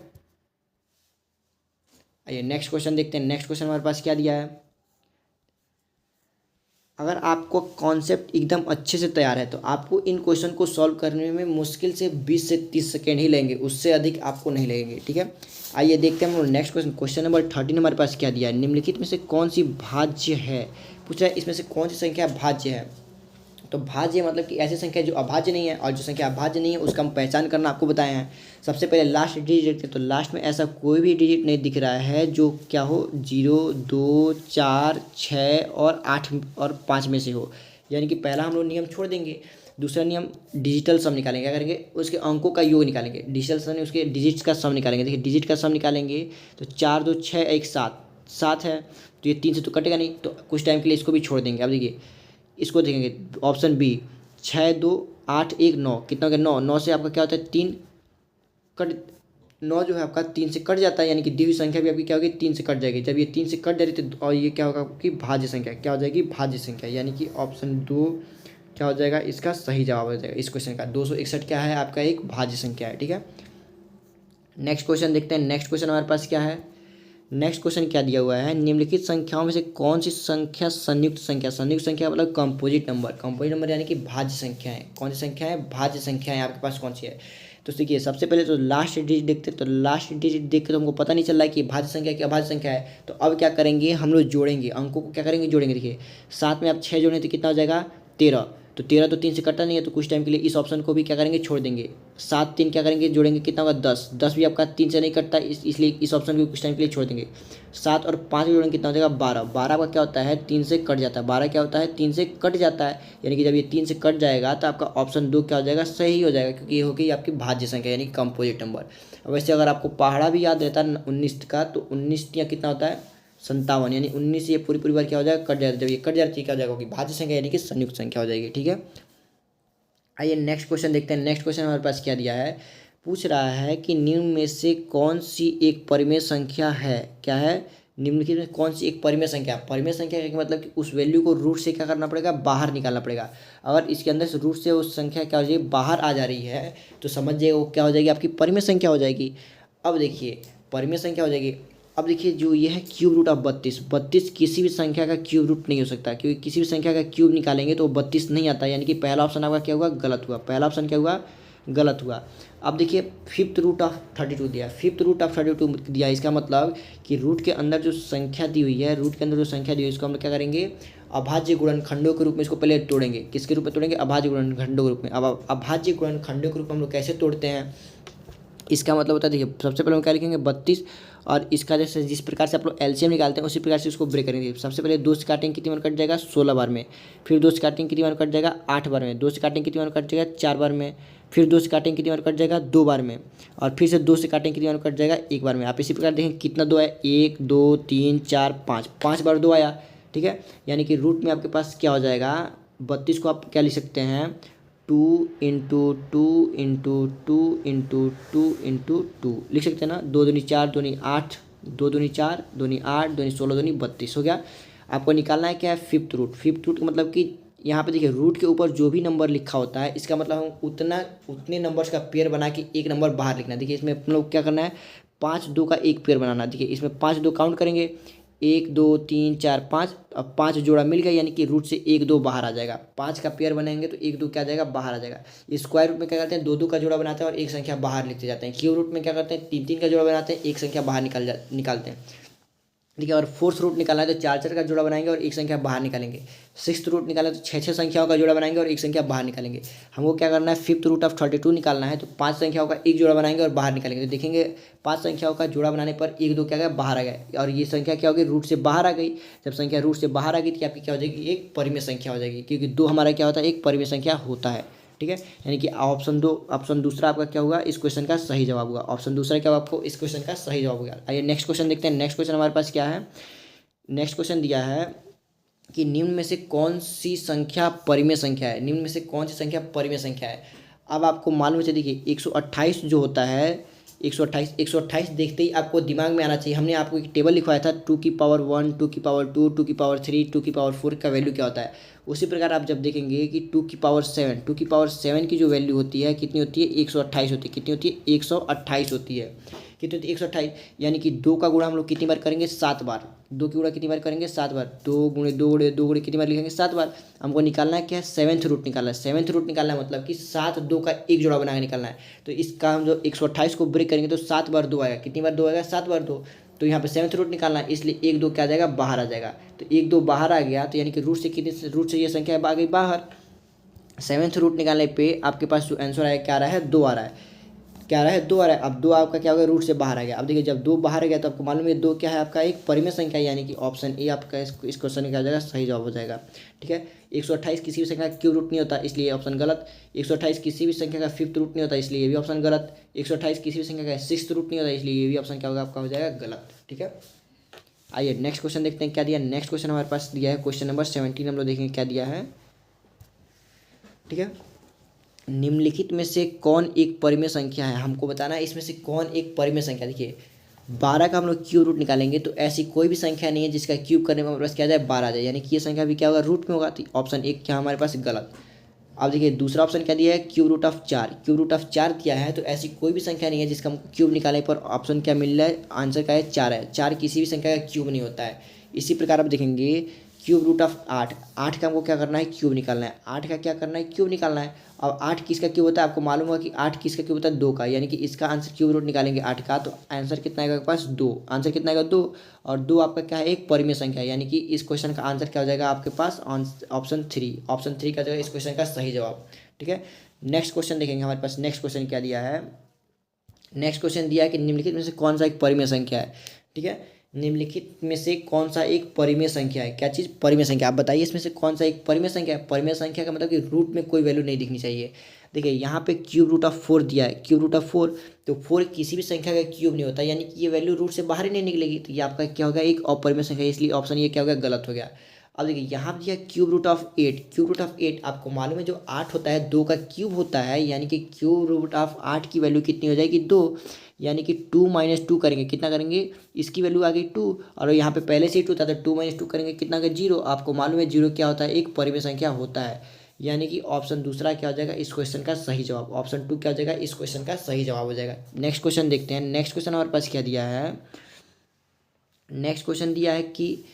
आइए नेक्स्ट क्वेश्चन देखते हैं। नेक्स्ट क्वेश्चन हमारे पास क्या दिया है। अगर आपको कॉन्सेप्ट एकदम अच्छे से तैयार है तो आपको इन क्वेश्चन को सॉल्व करने में मुश्किल से 20 से 30 सेकेंड ही लेंगे, उससे अधिक आपको नहीं लगेंगे। ठीक है, आइए देखते हैं हम लोग नेक्स्ट क्वेश्चन। क्वेश्चन नंबर 13 हमारे पास क्या दिया है। निम्नलिखित में से कौन सी भाज्य है, पूछ रहा है इसमें से कौन सी संख्या भाज्य है। तो भाज्य मतलब कि ऐसी संख्या जो अभाज्य नहीं है, और जो संख्या अभाज्य नहीं है उसका हम पहचान करना आपको बताए हैं। सबसे पहले लास्ट डिजिट देखते हैं, तो लास्ट में ऐसा कोई भी डिजिट नहीं दिख रहा है जो क्या हो 0, 2, 4, 6 और 8 और 5 में से हो। यानी कि पहला हम लोग नियम छोड़ देंगे। दूसरा नियम डिजिटल सम निकालेंगे। क्या करेंगे, उसके अंकों का योग निकालेंगे। डिजिटल सम उसके डिजिट्स का सम निकालेंगे। देखिए डिजिट का सम निकालेंगे तो 4, 2, 6, 1, 7 है, तो ये 3 से तो कटेगा नहीं, तो कुछ टाइम के लिए इसको भी छोड़ देंगे। अब देखिए इसको देखेंगे ऑप्शन बी, 6, 2, 8, 1, 9 कितना हो गया 9, 9 से आपका क्या होता है 3 कट, 9 जो है आपका 3 से कट जाता है, यानी कि दी हुई संख्या भी आपकी क्या होगी 3 से कट जाएगी। जब ये 3 से कट जाएगी तो और ये क्या होगा कि भाज्य संख्या क्या हो जाएगी, भाज्य संख्या, यानी कि ऑप्शन 2 क्या हो जाएगा, इसका सही जवाब हो जाएगा इस क्वेश्चन का। 261 क्या है आपका, एक भाज्य संख्या है। ठीक है, नेक्स्ट क्वेश्चन देखते हैं। नेक्स्ट क्वेश्चन हमारे पास क्या है। नेक्स्ट क्वेश्चन क्या दिया हुआ है, निम्नलिखित संख्याओं में से कौन सी संख्या संयुक्त संख्या, संयुक्त संख्या मतलब कंपोजिट नंबर यानी कि भाज्य संख्या है। कौन सी संख्या है, भाज्य संख्या है आपके पास कौन सी है। तो देखिए सबसे पहले तो लास्ट डिजिट देखते हैं, तो लास्ट डिजिट देख के तो हमको पता नहीं चल रहा है कि भाज्य संख्या की अभाज्य संख्या है। तो अब क्या करेंगे, हम लोग जोड़ेंगे, अंकों को क्या करेंगे जोड़ेंगे। देखिए 7 में आप 6 जोड़ेंगे तो कितना हो जाएगा 13, तो 13 तो 3 से कटता नहीं है, तो कुछ टाइम के लिए इस ऑप्शन को भी क्या करेंगे छोड़ देंगे। 7, 3 क्या करेंगे जोड़ेंगे, कितना होगा 10, 10 भी आपका 3 से नहीं कटता, इसलिए इस ऑप्शन को कुछ टाइम के लिए छोड़ देंगे। 7 और 5 जोड़ेंगे कितना हो जाएगा 12, 12 का क्या होता है 3 से कट जाता है, 12 क्या होता है 3 से कट जाता है। यानी कि जब ये 3 से कट जाएगा तो आपका ऑप्शन 2 क्या हो जाएगा, सही हो जाएगा, क्योंकि ये हो गई आपकी भाज्य संख्या यानी कंपोजिट नंबर। वैसे अगर आपको पहाड़ा भी याद रहता है 19 का, तो 19 या कितना होता है 57, यानी 19 ये पूरी बार क्या हो जाएगा कट जाएगा। जब ये कट जाती है क्या हो जाएगा कि भाज्य संख्या यानी कि संयुक्त संख्या हो जाएगी। ठीक है, आइए नेक्स्ट क्वेश्चन देखते हैं। नेक्स्ट क्वेश्चन हमारे पास क्या दिया है, पूछ रहा है कि निम्न में से कौन सी एक परिमेय संख्या है। क्या है, निम्नलिखित में कौन सी एक परिमेय संख्या। परिमेय संख्या का मतलब कि उस वैल्यू को रूट से क्या करना पड़ेगा, बाहर निकालना पड़ेगा। अगर इसके अंदर से रूट से उस संख्या क्या हो जाएगी, बाहर आ जा रही है, तो समझ जाइए वो क्या हो जाएगी, आपकी परिमेय संख्या हो जाएगी। अब देखिए परिमेय संख्या हो जाएगी, अब देखिए जो ये है क्यूब रूट ऑफ 32, 32 किसी भी संख्या का क्यूब रूट नहीं हो सकता, क्योंकि किसी भी संख्या का क्यूब निकालेंगे तो 32 नहीं आता, यानी कि पहला ऑप्शन आपका क्या हुआ, गलत हुआ। पहला ऑप्शन क्या हुआ, गलत हुआ। अब देखिए फिफ्थ रूट ऑफ 32 दिया, फिफ्थ रूट ऑफ 32 दिया, इसका मतलब कि रूट के अंदर जो संख्या दी हुई है, रूट के अंदर जो संख्या दी हुई है, इसको हम लोग क्या करेंगे, अभाज्य गुणनखंडों के रूप में इसको पहले तोड़ेंगे। किसके रूप में तोड़ेंगे, अभाज्य गुणनखंडों के रूप में। अब अभाज्य गुणनखंडों के रूप में हम लोग कैसे तोड़ते हैं, इसका मतलब होता है, देखिए सबसे पहले हम क्या लिखेंगे 32, और इसका जैसे जिस प्रकार से आप लोग एलसीएम निकालते हैं उसी प्रकार से इसको ब्रेक करेंगे। सबसे पहले 2 से काटेंगे कितनी बार कट जाएगा, 16 बार में। फिर 2 से काटेंगे कितनी बार कट जाएगा, 8 बार में। 2 से काटेंगे कितनी बार कट जाएगा, 4 बार में। फिर 2 से काटेंगे कितनी बार कट जाएगा, 2 बार में। और फिर से 2 से काटेंगे कितनी बार कट जाएगा, 1 बार में। आप इसी प्रकार देखें कितना 2 है, 1 2 3 4 5, 5 बार 2 आया, ठीक है। यानी कि रूट में आपके पास क्या हो जाएगा, 32 को आप क्या लिख सकते हैं, 2 इंटू 2 इंटू 2 इंटू 2 इंटू 2 लिख सकते हैं ना। 2 दूनी 4, 2 दूनी 8, 2 दूनी 4, 2 दूनी 8, 2 दूनी 16, 2 दूनी 32 हो गया। आपको निकालना है क्या है, फिफ्थ रूट। फिफ्थ रूट का मतलब कि यहाँ पे देखिए रूट के ऊपर जो भी नंबर लिखा होता है, इसका मतलब हम उतने नंबर्स का पेयर बना के एक नंबर बाहर लिखना है। देखिए इसमें हम लोग क्या करना है, 5 2 का एक पेयर बनाना। देखिए इसमें 5 2 काउंट करेंगे, 1 2 3 4 5। अब 5 जोड़ा मिल गया, यानी कि रूट से 1 2 बाहर आ जाएगा। 5 का पेयर बनाएंगे तो 1 2 क्या आ जाएगा, बाहर आ जाएगा। स्क्वायर रूट में क्या करते हैं, 2 2 का जोड़ा बनाते हैं और एक संख्या बाहर लिखते जाते हैं। क्यूब रूट में क्या करते हैं, 3 3 का जोड़ा बनाते हैं, एक संख्या बाहर निकालते हैं, ठीक है। और फोर्थ रूट निकालना है तो 4 4 का जोड़ा बनाएंगे और एक संख्या बाहर निकालेंगे। सिक्स्थ रूट निकालना है तो 6 6 संख्याओं का जोड़ा बनाएंगे और एक संख्या बाहर निकालेंगे। हमको क्या करना है, फिफ्थ रूट ऑफ 32 निकालना है तो 5 संख्याओं का एक जोड़ा बनाएंगे और बाहर निकालेंगे। तो देखेंगे 5 संख्याओं का जोड़ा बनाने पर 1 2 क्या गया, बाहर आ गया, और ये संख्या क्या होगी, रूट से बाहर आ गई। जब संख्या रूट से बाहर आ गई तो आपकी क्या हो जाएगी, एक परिमेय संख्या हो जाएगी, क्योंकि 2 हमारा क्या होता है, एक परिमेय संख्या होता है, ठीक है। यानी कि ऑप्शन दूसरा आपका क्या होगा, इस क्वेश्चन का सही जवाब होगा। ऑप्शन दूसरा क्या होगा, आपको इस क्वेश्चन का सही जवाब होगा। आइए नेक्स्ट क्वेश्चन देखते हैं। नेक्स्ट क्वेश्चन हमारे पास क्या है, नेक्स्ट क्वेश्चन दिया है कि निम्न में से कौन सी संख्या परिमेय संख्या है, निम्न में से कौन सी संख्या परिमेय संख्या है। अब आपको मालूम है, देखिए 128 जो होता है, 128 देखते ही आपको दिमाग में आना चाहिए। हमने आपको एक टेबल लिखवाया था, 2 की पावर 1, 2 की पावर 2, 2 की पावर 3, 2 की पावर 4 का वैल्यू क्या होता है। उसी प्रकार आप जब देखेंगे कि 2 की पावर 7, 2 की पावर 7 की जो वैल्यू होती है कितनी होती है, 128 होती है। कितनी होती है, 128 होती है। कितनी होती है, 128। यानी कि 2 का गुणा हम लोग कितनी बार करेंगे, 7 बार। 2 की गुणा कितनी बार करेंगे, 7 बार। 2 गुणे 2 गुणे 2 गुणे कितनी बार लिखेंगे, 7 बार। हमको निकालना है क्या है, सेवन्थ रूट निकालना है। सेवन्थ रूट निकालना है मतलब कि 7 2 का एक जोड़ा बना के निकालना है। तो इसका हम जो 128 को ब्रेक करेंगे तो 7 बार 2 आएगा। कितनी बार 2 आएगा, 7 बार 2। तो यहाँ पे सेवन्थ रूट निकालना है, इसलिए 1 2 क्या आ जाएगा, बाहर आ जाएगा। तो 1 2 बाहर आ गया, तो यानी कि रूट से ये संख्या आ गई बाहर। सेवन्थ रूट निकालने पे आपके पास जो आंसर आया क्या आ रहा है, 2 आ रहा है। क्या आ रहा है, 2 आ रहा है। अब 2 आपका क्या हो गया, रूट से बाहर आ गया। अब देखिए जब 2 बाहर आ गया तो आपको मालूम है 2 क्या है, आपका एक परिमेय संख्या है, यानी कि ऑप्शन ए आपका इस क्वेश्चन का आ जाएगा, सही जवाब हो जाएगा, ठीक है। 128 किसी भी संख्या का क्यूब रूट नहीं होता, इसलिए ऑप्शन गलत। 128 किसी भी संख्या का फिफ्थ रूट नहीं होता, इसलिए ये भी ऑप्शन गलत। 128 किसी भी संख्या का सिक्स्थ रूट नहीं होता, इसलिए ये भी ऑप्शन क्या होगा, आपका हो जाएगा गलत, ठीक है। आइए नेक्स्ट क्वेश्चन देखते हैं क्या दिया। नेक्स्ट क्वेश्चन हमारे पास दिया है क्वेश्चन नंबर 17, हम लोग देखेंगे क्या दिया है, ठीक है। निम्नलिखित में से कौन एक परिमेय संख्या है, हमको बताना है इसमें से कौन एक परिमेय संख्या। देखिए 12 का हम लोग क्यूब रूट निकालेंगे तो ऐसी कोई भी संख्या नहीं है जिसका क्यूब करने में हमारे पास क्या आ जाए, 12 आ जाए, यानी कि ये संख्या भी क्या होगा, रूट में होगा। तो ऑप्शन एक क्या हमारे पास गलत। अब देखिए दूसरा ऑप्शन क्या दिया है, cube root of 4। Cube root of 4 दिया है तो ऐसी कोई भी संख्या नहीं है जिसका हमको क्यूब निकालने पर ऑप्शन क्या मिल रहा है, आंसर क्या है, 4 है। 4 किसी भी संख्या का क्यूब नहीं होता है। इसी प्रकार आप देखेंगे क्यूब रूट ऑफ 8, 8 का हमको क्या करना है, क्यूब निकालना है। 8 का क्या करना है, क्यूब निकालना है। अब 8 किसका क्यूब होता है, आपको मालूम होगा कि 8 किसका क्यूब होता है, 2 का, यानी कि इसका आंसर क्यूब रूट निकालेंगे 8 का तो आंसर कितना आएगा आपके पास, 2। आंसर कितना आएगा, 2। और 2 आपका क्या है, एक परिमेय संख्या है, यानी कि इस क्वेश्चन का आंसर क्या हो जाएगा आपके पास, ऑप्शन 3। ऑप्शन 3 का जाएगा इस क्वेश्चन का सही जवाब, ठीक है। नेक्स्ट क्वेश्चन देखेंगे हमारे पास। नेक्स्ट क्वेश्चन क्या दिया है, नेक्स्ट क्वेश्चन दिया है कि निम्नलिखित में से कौन सा एक परिमेय संख्या है, ठीक है। निम्नलिखित में से कौन सा एक परिमेय संख्या है, क्या चीज़, परिमेय संख्या। आप बताइए इसमें से कौन सा एक परिमेय संख्या है। परिमेय संख्या का मतलब कि रूट में कोई वैल्यू नहीं दिखनी चाहिए। देखिए यहाँ पे क्यूब रूट ऑफ 4 दिया है, क्यूब रूट ऑफ 4, तो 4 किसी भी संख्या का क्यूब नहीं होता, यानी कि ये वैल्यू रूट से बाहर ही नहीं निकलेगी, तो ये आपका क्या होगा, एक अपरिमेय संख्या, इसलिए ऑप्शन ये क्या होगा, गलत हो गया। अब देखिए यहाँ पर दिया cube root of 8। Cube root of 8 आपको मालूम है जो 8 होता है 2 का क्यूब होता है, यानी कि क्यूब रूट ऑफ 8 की वैल्यू कितनी हो जाएगी, 2। यानी कि 2 - 2 करेंगे, कितना करेंगे, इसकी वैल्यू आ गई 2, और यहाँ पे पहले से ही 2 था तो 2 - 2 करेंगे कितना का, 0। आपको मालूम है 0 क्या होता है, एक परिमेय संख्या होता है, यानी कि ऑप्शन दूसरा क्या हो जाएगा इस क्वेश्चन का सही जवाब। ऑप्शन 2 क्या हो जाएगा इस क्वेश्चन का सही जवाब हो जाएगा। नेक्स्ट क्वेश्चन देखते हैं। नेक्स्ट क्वेश्चन हमारे पास क्या दिया है, नेक्स्ट क्वेश्चन दिया है कि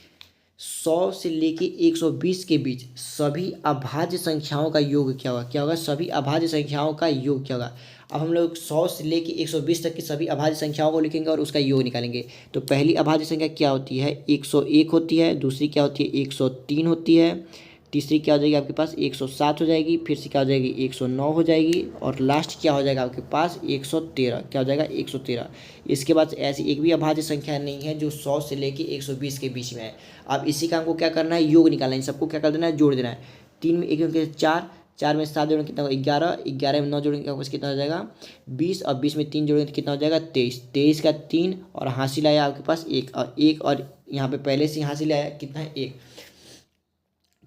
100 से लेके 120 के बीच सभी अभाज्य संख्याओं का योग क्या होगा। क्या होगा? सभी अभाज्य संख्याओं का योग क्या होगा। अब हम लोग 100 से लेके 120 तक की सभी अभाज्य संख्याओं को लिखेंगे और उसका योग निकालेंगे। तो पहली अभाज्य संख्या क्या होती है? 101 होती है। दूसरी क्या होती है? 103 होती है। तीसरी क्या हो जाएगी आपके पास? 107 हो जाएगी। फिर से क्या हो जाएगी? 109 हो जाएगी। और लास्ट क्या हो जाएगा आपके पास? 113। क्या हो जाएगा? 113। इसके बाद ऐसी एक भी अभाज्य संख्या नहीं है जो 100 से लेके 120 के बीच में है। अब इसी का हमको क्या करना है? योग निकालना है। इन सबको क्या कर देना है? जोड़ देना है। 3 में 1 जोड़ 4, 4 में 7 जोड़ेंगे कितना होगा? 11, 11 में 9 जोड़ेंगे आपके पास कितना हो जाएगा? 20, और 20 में 3 जोड़ेंगे तो कितना हो जाएगा? 23, 23 का 3 और हासिल आया आपके पास 1, और 1 और यहाँ पे पहले से हासिल आया कितना है? 1।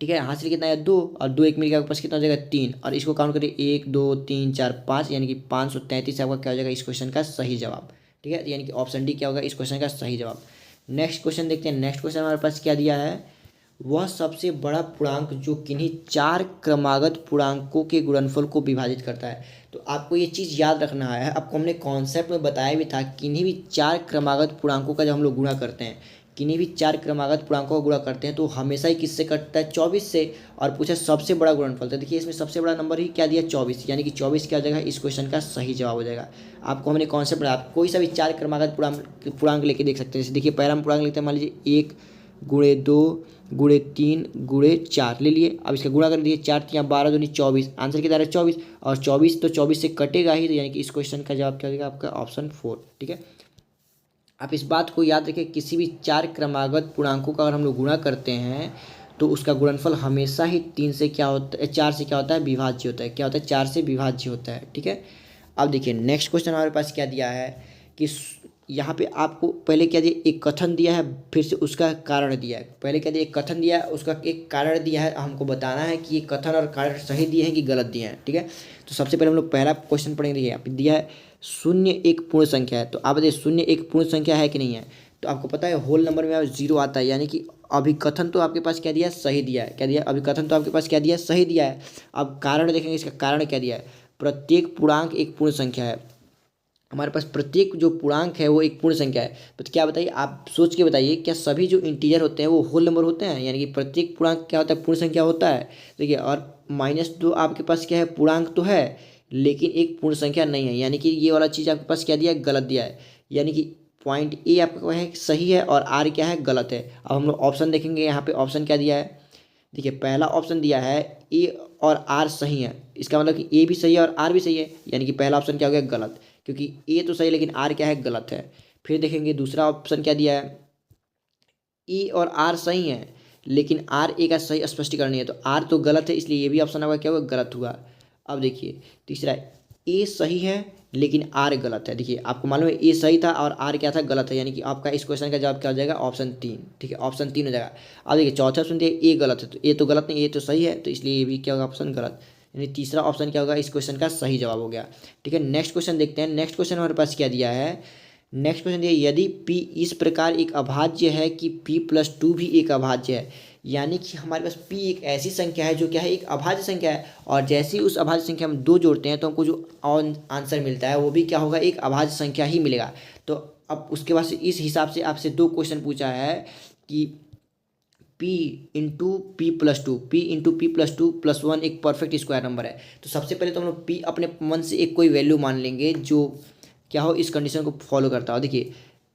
ठीक है, हासिल कितना है? 2, और 2 1 मिलकर आपके पास कितना हो जाएगा? 3, और इसको काउंट करिए 1 2 3 4 5, यानी कि 533 आपका क्या हो जाएगा इस क्वेश्चन का सही जवाब। ठीक है, यानी कि ऑप्शन डी क्या होगा इस क्वेश्चन का सही जवाब। नेक्स्ट क्वेश्चन देखते हैं। नेक्स्ट क्वेश्चन हमारे पास क्या दिया है? वह सबसे बड़ा पूर्णांक जो किन्हीं 4 क्रमागत पूर्णांकों के गुणनफल को विभाजित करता है। तो आपको ये चीज़ याद रखना है, आपको हमने कॉन्सेप्ट में बताया भी था, किन्हीं भी 4 क्रमागत पूर्णांकों का जब हम लोग गुणा करते हैं, किन्हीं भी 4 क्रमागत पूर्णांकों का गुणा करते हैं तो हमेशा ही किससे कटता है? 24 से। और पूछा सबसे बड़ा गुणनफल, तो देखिए इसमें सबसे बड़ा नंबर ही क्या दिया? 24, यानी कि 24 क्या हो जाएगा इस क्वेश्चन का सही जवाब हो जाएगा। आपको हमने कॉन्सेप्ट बताया, आप कोई सा भी 4 क्रमागत पूर्णांक लेके देख सकते हैं। जैसे देखिए पहला हम पूर्णांक लेते हैं, मान लीजिए 1 गुणे 2 गुणे 3 गुणे 4 ले लिए। अब इसका गुणा कर दिए, 4 3 12 दूनी 24, आंसर कितना है? 24, और 24 तो 24 से कटेगा ही, तो यानी कि इस क्वेश्चन का जवाब क्या हो जाएगा आपका? ऑप्शन 4। ठीक है, आप इस बात को याद रखें, किसी भी 4 क्रमागत पूर्णांकों का अगर हम लोग गुणा करते हैं तो उसका गुणनफल हमेशा ही 3 से क्या होता है? 4 से क्या होता है? विभाज्य होता है। क्या होता है? 4 से विभाज्य होता है। ठीक है, अब देखिए नेक्स्ट क्वेश्चन हमारे पास क्या दिया है कि यहाँ पे आपको पहले क्या दिया? एक कथन दिया है, फिर से उसका कारण दिया है। पहले क्या दिया? एक कथन दिया है, उसका एक कारण दिया है। हमको बताना है कि ये कथन और कारण सही दिए हैं कि गलत दिए हैं। ठीक है, तो सबसे पहले हम लोग पहला क्वेश्चन पढ़ेंगे। यहाँ पे दिया है शून्य एक पूर्ण संख्या है। तो आप बताइए शून्य एक पूर्ण संख्या है कि नहीं है? तो आपको पता है होल नंबर में 0 आता है, यानी कि अभिकथन तो आपके पास क्या दिया है? सही दिया है। क्या दिया? अभिकथन तो आपके पास क्या दिया है? सही दिया है। अब कारण देखेंगे, इसका कारण क्या दिया है? प्रत्येक पूर्णांक एक पूर्ण संख्या है। हमारे पास प्रत्येक जो पूर्णांक है वो एक पूर्ण संख्या है। तो क्या बताइए, आप सोच के बताइए, क्या सभी जो इंटीजर होते हैं वो होल नंबर होते हैं? यानी कि प्रत्येक पूर्णांक क्या होता है? पूर्ण संख्या होता है। देखिए, और -2 आपके पास क्या है? पूर्णांक तो है लेकिन एक पूर्ण संख्या नहीं है, यानी कि ये वाला चीज़ आपके पास क्या दिया है? गलत दिया है। यानी कि पॉइंट ए आपका है सही है और आर क्या है? गलत है। अब हम लोग ऑप्शन देखेंगे, यहाँ पे ऑप्शन क्या दिया है? देखिए पहला ऑप्शन दिया है ए और आर सही है, इसका मतलब कि ए भी सही है और आर भी सही है, यानी कि पहला ऑप्शन क्या हो गया? गलत, क्योंकि ए तो सही है लेकिन आर क्या है? गलत है। फिर देखेंगे दूसरा ऑप्शन क्या दिया है? ए और आर सही है लेकिन आर ए का सही स्पष्टीकरण नहीं है, तो आर तो गलत है, इसलिए ये भी ऑप्शन आपका क्या हुआ? गलत हुआ। अब देखिए तीसरा, ए सही है लेकिन आर गलत है। देखिए आपको मालूम है ए सही था और आर क्या था? गलत है, यानी कि आपका इस क्वेश्चन का जवाब क्या हो जाएगा? ऑप्शन 3। ठीक है, ऑप्शन 3 हो जाएगा। अब देखिए चौथा ऑप्शन दिया ए गलत है, तो ए तो गलत नहीं, ए तो सही है, तो इसलिए ये भी क्या होगा? ऑप्शन गलत, यानी तीसरा ऑप्शन क्या होगा? इस क्वेश्चन का सही जवाब हो गया। ठीक है, नेक्स्ट क्वेश्चन देखते हैं। नेक्स्ट क्वेश्चन हमारे पास क्या दिया है? नेक्स्ट क्वेश्चन दिया, यदि p इस प्रकार एक अभाज्य है कि p+2 भी एक अभाज्य है, यानी कि हमारे पास p एक ऐसी संख्या है जो क्या है? एक अभाज्य संख्या है, और जैसे ही उस अभाज्य संख्या में 2 जोड़ते हैं तो हमको जो आंसर मिलता है वो भी क्या होगा? एक अभाज्य संख्या ही मिलेगा। तो अब उसके बाद से इस हिसाब से आपसे 2 क्वेश्चन पूछा है कि p into P plus two plus 1 एक परफेक्ट स्क्वायर नंबर है। तो सबसे पहले तो हम लोग p अपने मन से एक कोई वैल्यू मान लेंगे जो क्या हो? इस कंडीशन को फॉलो करता हो। देखिए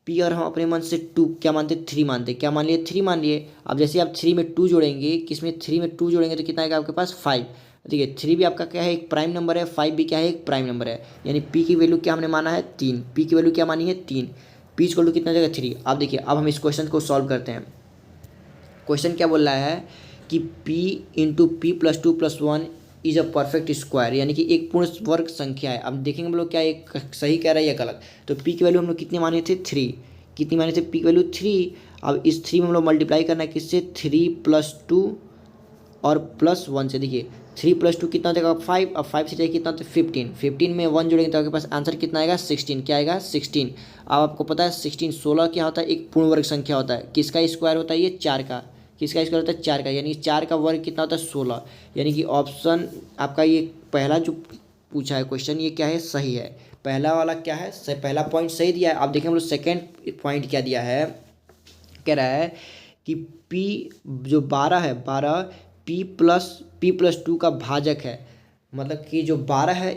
पी और हम अपने मन से 2 क्या मानते? 3 मानते। क्या मान लिए? 3 मान लिए। अब जैसे आप 3 में 2 जोड़ेंगे, किसमें 3 में 2 जोड़ेंगे तो कितना आएगा आपके पास? 5। देखिए 3 भी आपका क्या है? एक प्राइम नंबर है, 5 भी क्या है? एक प्राइम नंबर है, यानी पी की वैल्यू क्या हमने माना है? 3। पी की वैल्यू क्या मानी है? 3। पी इक्वल टू कितना जगह? 3। अब देखिए अब हम इस क्वेश्चन को सॉल्व करते हैं। क्वेश्चन क्या बोल रहा है कि p into p+2+1 is a perfect square, यानी कि एक पूर्ण वर्ग संख्या है। अब देखेंगे हम लोग क्या एक सही कह रहा है या गलत। तो p की वैल्यू हम लोग कितने माने थे? 3। कितनी माने थे? p की वैल्यू 3। अब इस 3 में हम लोग मल्टीप्लाई करना है किससे? 3+2 और +1 से। देखिए 3+2 कितना हो जाएगा? 5। अब 5 से जाएगा कितना होता है? 15। 15 में 1 जोड़ेंगे तो आपके पास आंसर कितना आएगा? 16। क्या आएगा? 16। अब आपको पता है 16 16 क्या होता है? एक पूर्ण वर्ग संख्या होता है। किसका स्क्वायर होता है? ये 4 का। किसका स्क्वायर होता है? 4 का, यानी 4 का वर्ग कितना होता है? 16। यानी कि ऑप्शन आपका ये पहला जो पूछा है क्वेश्चन, ये क्या है? सही है। पहला वाला क्या है? पहला पॉइंट सही दिया है। आप देखें हम लोग सेकेंड पॉइंट क्या दिया है? कह रहा है कि p जो 12 है, 12 p+2 का भाजक है। मतलब कि जो 12 है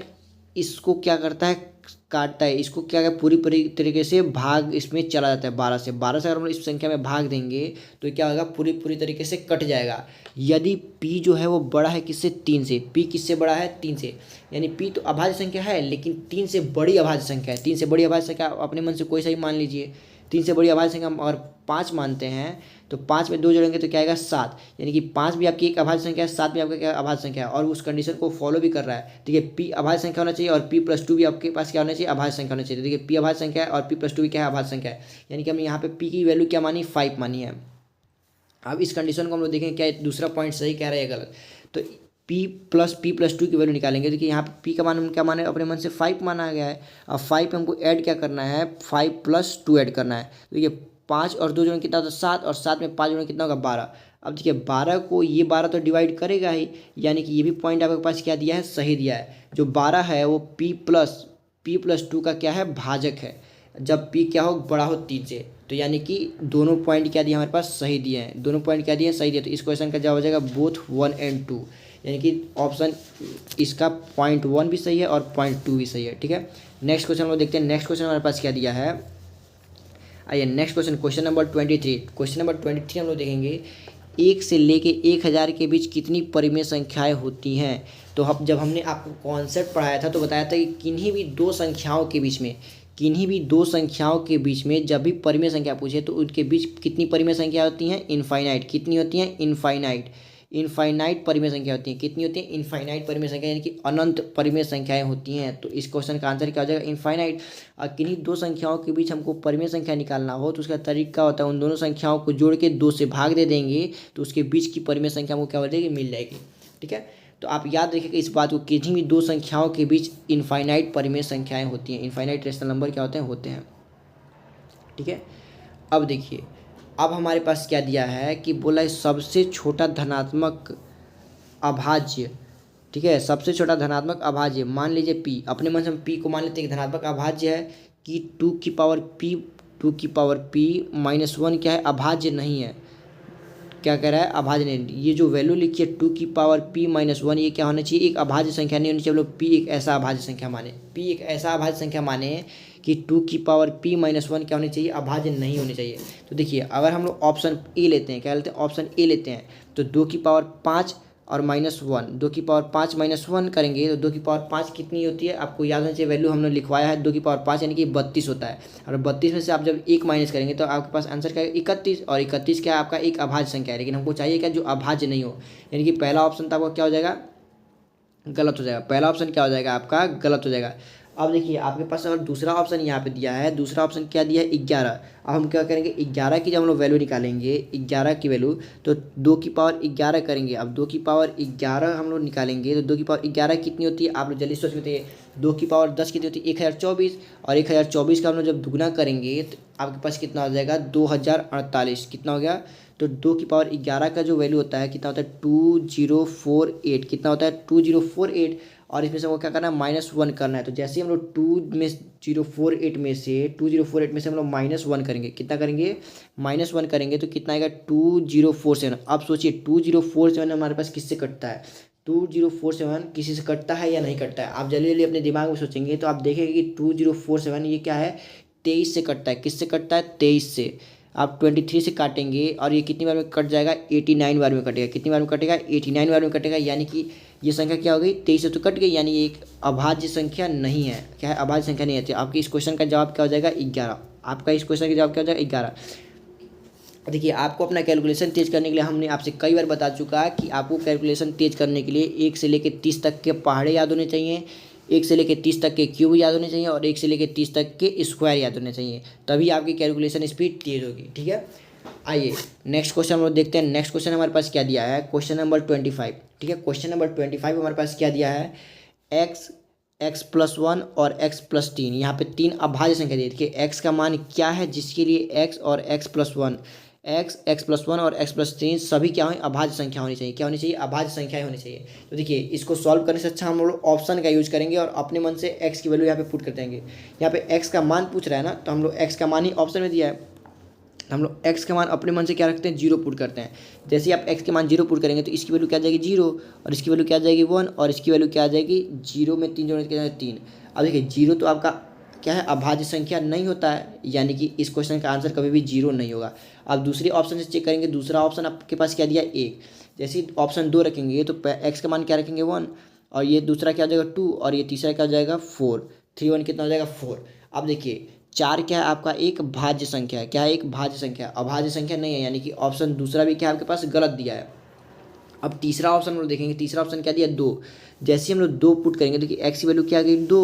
इसको क्या करता है, काटता है, इसको क्या है पूरी पूरी तरीके से भाग इसमें चला जाता है। 12 से अगर हम इस संख्या में भाग देंगे तो क्या होगा, पूरी पूरी तरीके से कट जाएगा। यदि p जो है वो बड़ा है किससे, 3 से, p किससे बड़ा है, 3 से, यानी p तो अभाज्य संख्या है लेकिन 3 से बड़ी अभाज्य संख्या है। 3 से बड़ी अभाज्य संख्या अपने मन से कोई सा ही मान लीजिए। 3 से बड़ी अभाज्य संख्या हम अगर 5 मानते हैं तो 5 में 2 जोड़ेंगे तो क्या आएगा, 7, यानी कि 5 भी आपकी एक अभाज्य संख्या है, 7 भी आपका क्या अभाज्य संख्या है, और उस कंडीशन को फॉलो भी कर रहा है। ठीक है, p अभाज्य संख्या होना चाहिए और p+2 भी आपके पास क्या होना चाहिए, अभाज्य संख्या होना चाहिए। देखिए p अभाज्य संख्या है और p+2 भी क्या है, अभाज्य संख्या है, यानी कि हमने यहाँ पे p की वैल्यू क्या मानी, 5 मानी है। अब इस कंडीशन को हम लोग देखें क्या दूसरा पॉइंट सही कह रहा है या गलत। तो p+2 की वैल्यू निकालेंगे। देखिए यहाँ पे p का मान हम क्या माने, अपने मन से 5 माना गया है। अब 5 पे हमको ऐड क्या करना है, 5+2 ऐड करना है। तो देखिए 5 और 2 जोड़ें कितना होता है, 7, और 7 में 5 जोड़ें कितना होगा, 12। अब देखिए 12 को ये 12 तो डिवाइड करेगा ही, यानी कि ये भी पॉइंट आपके पास क्या दिया है, सही दिया है। जो 12 है वो p+2 का क्या है, भाजक है, जब p क्या हो, बड़ा हो 3 से। तो यानी कि दोनों पॉइंट क्या दिए हमारे पास, सही दिए हैं। दोनों पॉइंट क्या दिए, सही दिए। तो इस क्वेश्चन का जवाब हो जाएगा बोथ 1 और 2, यानी कि ऑप्शन इसका पॉइंट 1 भी सही है और पॉइंट 2 भी सही है। ठीक है, नेक्स्ट क्वेश्चन हम लोग देखते हैं। नेक्स्ट क्वेश्चन हमारे पास क्या दिया है, आइए next question, question number 23। Question number 23 हम लोग देखेंगे, 1 से लेके 1000 के बीच कितनी परिमेय संख्याएं होती हैं। तो हम जब हमने आपको कॉन्सेप्ट पढ़ाया था तो बताया था कि किन्हीं भी दो संख्याओं के बीच में जब भी परिमेय संख्या पूछे तो उनके बीच कितनी परिमेय संख्या होती हैं, इनफाइनाइट। कितनी होती हैं, इनफाइनाइट परिमेय संख्या होती है। कितनी होती है, इनफाइनाइट परिमेय संख्या, यानी कि अनंत परिमेय संख्याएं होती हैं। तो इस क्वेश्चन का आंसर क्या हो जाएगा, इनफाइनाइट। और किन्हीं दो संख्याओं के बीच हमको परिमेय संख्या निकालना हो तो उसका तरीका होता है उन दोनों संख्याओं को जोड़ के 2 से भाग दे देंगे तो उसके बीच की परिमेय संख्या हमको क्या हो जाएगी, मिल जाएगी। ठीक है, तो आप याद रखिएगा इस बात को, किन्हीं भी दो संख्याओं के बीच इनफाइनाइट परिमेय संख्याएं होती हैं। इनफाइनाइट रेशनल नंबर क्या होते हैं। ठीक है, अब देखिए, अब हमारे पास क्या दिया है कि बोला है सबसे छोटा धनात्मक अभाज्य। ठीक है, सबसे छोटा धनात्मक अभाज्य मान लीजिए p, अपने मन से हम p को मान लेते हैं कि धनात्मक अभाज्य है कि 2 की पावर p -1 क्या है, अभाज्य नहीं है। क्या कह रहा है, अभाज्य नहीं। ये जो वैल्यू लिखी है 2 की पावर p -1, ये क्या होना चाहिए, एक अभाज्य संख्या नहीं होनी चाहिए। हम लोग p एक ऐसा अभाज्य संख्या माने, p एक ऐसा अभाज्य संख्या माने कि 2 की पावर p -1 क्या होनी चाहिए, अभाज्य नहीं होनी चाहिए। तो देखिए अगर हम लोग ऑप्शन ए लेते हैं, क्या लेते हैं, ऑप्शन ए लेते हैं, तो 2 की पावर 5 और -1, 2 की पावर 5 -1 करेंगे तो 2 की पावर 5 कितनी होती है, आपको याद होना चाहिए। वैल्यू हमने लिखवाया है 2 की पावर 5 यानी कि 32 होता है। और 32 में से आप जब 1 माइनस करेंगे तो आपके पास आंसर क्या है, 31। और 31 क्या है, आपका एक अभाज्य संख्या है, लेकिन हमको चाहिए क्या, जो अभाज्य नहीं हो। यानी कि पहला ऑप्शन तो आपका क्या हो जाएगा, गलत हो जाएगा। पहला ऑप्शन क्या हो जाएगा, आपका गलत हो जाएगा। अब देखिए आपके पास अगर दूसरा ऑप्शन यहाँ पे दिया है, दूसरा ऑप्शन क्या दिया है, 11। अब हम क्या करेंगे, 11 की जब हम लोग वैल्यू निकालेंगे, 11 की वैल्यू, तो 2 की पावर 11 करेंगे। अब 2 की पावर 11 हम लोग निकालेंगे तो 2 की पावर 11 कितनी होती है, आप लोग जल्दी सोच बताइए। 2 की पावर 10 कितनी होती है, 1024। और 1024 का हम लोग जब दुगना करेंगे तो आपके पास कितना हो जाएगा, 2048। कितना हो गया, तो 2 की पावर 11 का जो वैल्यू होता है कितना होता है, 2048। कितना होता है, 2048। और इसमें से वो क्या करना है, -1 करना है। तो जैसे ही हम लोग 2048 में से हम लोग -1 करेंगे, कितना करेंगे, -1 करेंगे तो कितना आएगा, 2047। अब सोचिए 2047 हमारे पास किससे कटता है, 2047 किसी से कटता है या नहीं कटता है। आप जल्दी जल्दी अपने दिमाग में सोचेंगे तो आप देखेंगे कि 2047 ये क्या है, 23 से कटता है। किससे कटता है, 23 से। आप 23 से काटेंगे और ये कितनी बार में कट जाएगा, 89 बार में कटेगा। कितनी बार में कटेगा, 89 बार में कटेगा। यानी कि ये संख्या क्या हो गई, 23 से तो कट गई, यानी ये एक अभाज्य संख्या नहीं है। क्या है, अभाज्य संख्या नहीं है। आपके इस क्वेश्चन का जवाब क्या हो जाएगा, 11। आपका इस क्वेश्चन का जवाब क्या हो जाएगा, 11। देखिए आपको अपना कैलकुलेशन तेज करने के लिए हमने आपसे कई बार बता चुका है कि आपको कैलकुलेशन तेज करने के लिए 1 से लेकर 30 तक के पहाड़े याद होने चाहिए, 1 से लेकर 30 तक के क्यूब याद होने चाहिए और 1 से लेकर 30 तक के स्क्वायर याद होने चाहिए, तभी आपकी कैलकुलेशन स्पीड तेज होगी। ठीक है, आइए नेक्स्ट क्वेश्चन हम लोग देखते हैं। नेक्स्ट क्वेश्चन हमारे पास क्या दिया है, क्वेश्चन नंबर 25। ठीक है, क्वेश्चन नंबर 25 हमारे पास क्या दिया है, x+1 और x+3, यहाँ पे 3 अभाज्य संख्या दी है। देखिए x का मान क्या है, जिसके लिए x और x+1, x+1 और x+3 सभी क्या हो, अभाज्य संख्या होनी चाहिए। क्या होनी चाहिए, अभाज्य संख्याएं होनी चाहिए। तो देखिए इसको सॉल्व करने से अच्छा हम लोग ऑप्शन का यूज करेंगे और अपने मन से x की वैल्यू यहाँ पे पुट कर देंगे। यहाँ पे x का मान पूछ रहा है ना, तो हम लोग x का मान ही ऑप्शन में दिया है। हम लोग x का मान अपने मन से क्या रखते हैं, 0 पुट करते हैं। जैसे ही आप x के मान 0 पुट करेंगे तो इसकी वैल्यू क्या आ जाएगी 0, और इसकी वैल्यू क्या आ जाएगी 1, और इसकी वैल्यू क्या आ जाएगी 0 में 3 जोड़ने क्या 3। अब देखिए 0 तो आपका क्या है, अभाज्य संख्या नहीं होता है, यानी कि इस क्वेश्चन का आंसर कभी भी 0 नहीं होगा। अब दूसरे ऑप्शन से चेक करेंगे, दूसरा ऑप्शन आपके पास क्या दिया 1। जैसे ही ऑप्शन 2 रखेंगे तो x का मान क्या रखेंगे 1, और ये दूसरा क्या हो जाएगा 2, और ये तीसरा क्या हो जाएगा 4। 3 1 कितना हो जाएगा 4। अब देखिए 4 क्या है आपका एक भाज्य संख्या है, क्या है एक भाज्य संख्या, अभाज्य संख्या नहीं है, यानी कि ऑप्शन दूसरा भी क्या है आपके पास गलत दिया है। अब तीसरा ऑप्शन हम लोग देखेंगे, तीसरा ऑप्शन क्या दिया 2। जैसे ही हम लोग 2 पुट करेंगे तो एक्स की वैल्यू क्या आ गई 2,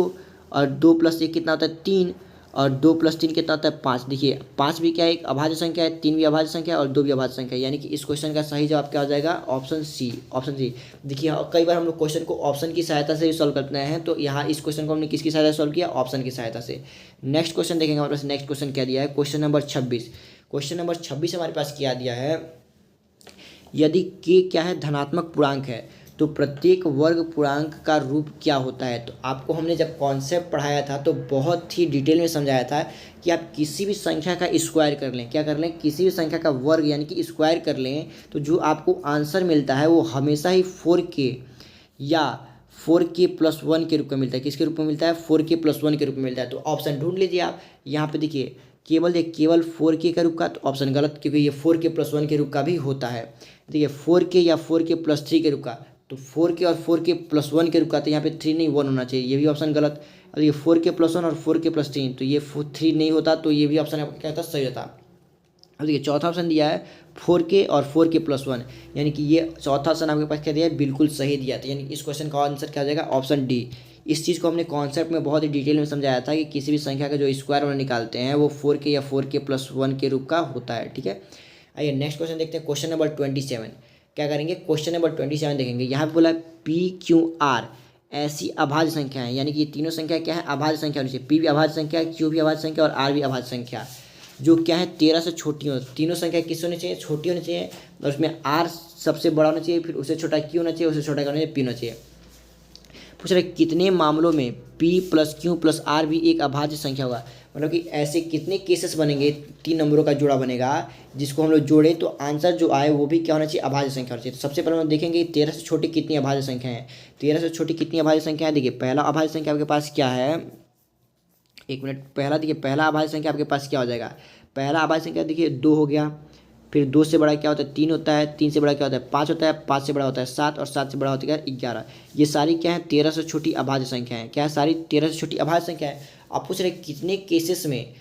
और 2 + 1 कितना होता है 3, और 2 + 3 कितना होता है 5। देखिए 5 भी क्या है एक अभाज्य संख्या है, 3 भी अभाज्य संख्या है, और 2 भी अभाज्य संख्या है, यानी कि इस क्वेश्चन का सही जवाब क्या हो जाएगा ऑप्शन सी, ऑप्शन सी। देखिए कई बार हम लोग क्वेश्चन को ऑप्शन की सहायता से सॉल्व करते हैं, तो यहाँ इस क्वेश्चन को हमने किसकी सहायता से सॉल्व किया, ऑप्शन की सहायता से। नेक्स्ट क्वेश्चन देखेंगे हमारे पास, नेक्स्ट क्वेश्चन क्या दिया है, क्वेश्चन नंबर 26। क्वेश्चन नंबर 26 हमारे पास क्या दिया है, यदि k क्या है धनात्मक पूर्णांक है तो प्रत्येक वर्ग पूर्णांक का रूप क्या होता है। तो आपको हमने जब कॉन्सेप्ट पढ़ाया था तो बहुत ही डिटेल में समझाया था कि आप किसी भी संख्या का स्क्वायर कर लें, क्या कर लें, किसी भी संख्या का वर्ग यानी कि स्क्वायर कर लें, तो जो आपको आंसर मिलता है वो हमेशा ही 4k या 4k+1 के रूप में मिलता है। किसके रूप में मिलता है, 4k+1 के रूप में मिलता है। तो ऑप्शन ढूंढ लीजिए आप, यहाँ पे देखिए केवल 4k का रूप का, तो ऑप्शन गलत, क्योंकि ये 4k+1 के रूप का भी होता है। देखिए 4k या 4k+3 के रूप का, तो 4k और 4k+1 के रूप का, तो यहाँ पे 3 नहीं 1 होना चाहिए, ये भी ऑप्शन गलत। और ये 4k+1 और 4k+3, तो ये 3 नहीं होता, तो ये भी ऑप्शन आपका क्या होता सही होता। अब देखिए चौथा ऑप्शन दिया है 4k और 4k+1, यानी कि ये चौथा ऑप्शन आपके पास क्या दिया है, बिल्कुल सही दिया था, यानी इस क्वेश्चन का आंसर क्या हो जाएगा ऑप्शन डी। इस चीज़ को हमने कॉन्सेप्ट में बहुत ही डिटेल में समझाया था कि किसी भी संख्या का जो स्क्वायर हम निकालते हैं वो 4k या 4k+1 के रूप का होता है, ठीक है। आइए नेक्स्ट क्वेश्चन देखते हैं, क्वेश्चन नंबर 27। क्या करेंगे, क्वेश्चन नंबर 27 देखेंगे। यहाँ पे बोला PQR ऐसी अभाज्य संख्या है, यानी कि ये तीनों संख्या क्या है अभाज्य संख्या होनी चाहिए। P भी अभाज्य संख्या है, Q भी अभाज्य संख्या और R भी अभाज्य संख्या, जो क्या है 13 से छोटी हो। तीनों संख्या किस होनी चाहिए, छोटी होनी चाहिए, और उसमें R सबसे बड़ा होना चाहिए, फिर उससे छोटा Q होना चाहिए, उससे छोटा क्या होना चाहिए P होना चाहिए। पूछ रहे कितने मामलों में P + Q + R भी एक अभाज्य संख्या होगा, मतलब कि ऐसे कितने केसेस बनेंगे, 3 नंबरों का जोड़ा बनेगा जिसको हम लोग जोड़े तो आंसर जो आए वो भी क्या होना चाहिए अभाज्य संख्या होना चाहिए। तो सबसे पहले हम देखेंगे 13 से छोटी कितनी अभाज्य संख्या है। 13 से छोटी कितनी अभाज्य संख्या है, देखिए पहला अभाज्य संख्या आपके पास क्या है, एक मिनट, पहला देखिए पहला अभाज्य संख्या आपके पास क्या हो जाएगा, पहला अभाज्य संख्या देखिए 2 हो गया, फिर 2 से बड़ा क्या होता है 3 होता है, 3 से बड़ा क्या होता है 5 होता है, 5 से बड़ा होता है 7, और 7 से बड़ा होता है 11। ये सारी क्या है 13 से छोटी अभाज्य संख्या है, क्या है सारी 13 से छोटी अभाज्य संख्या है। आप पूछ रहे कितने केसेस में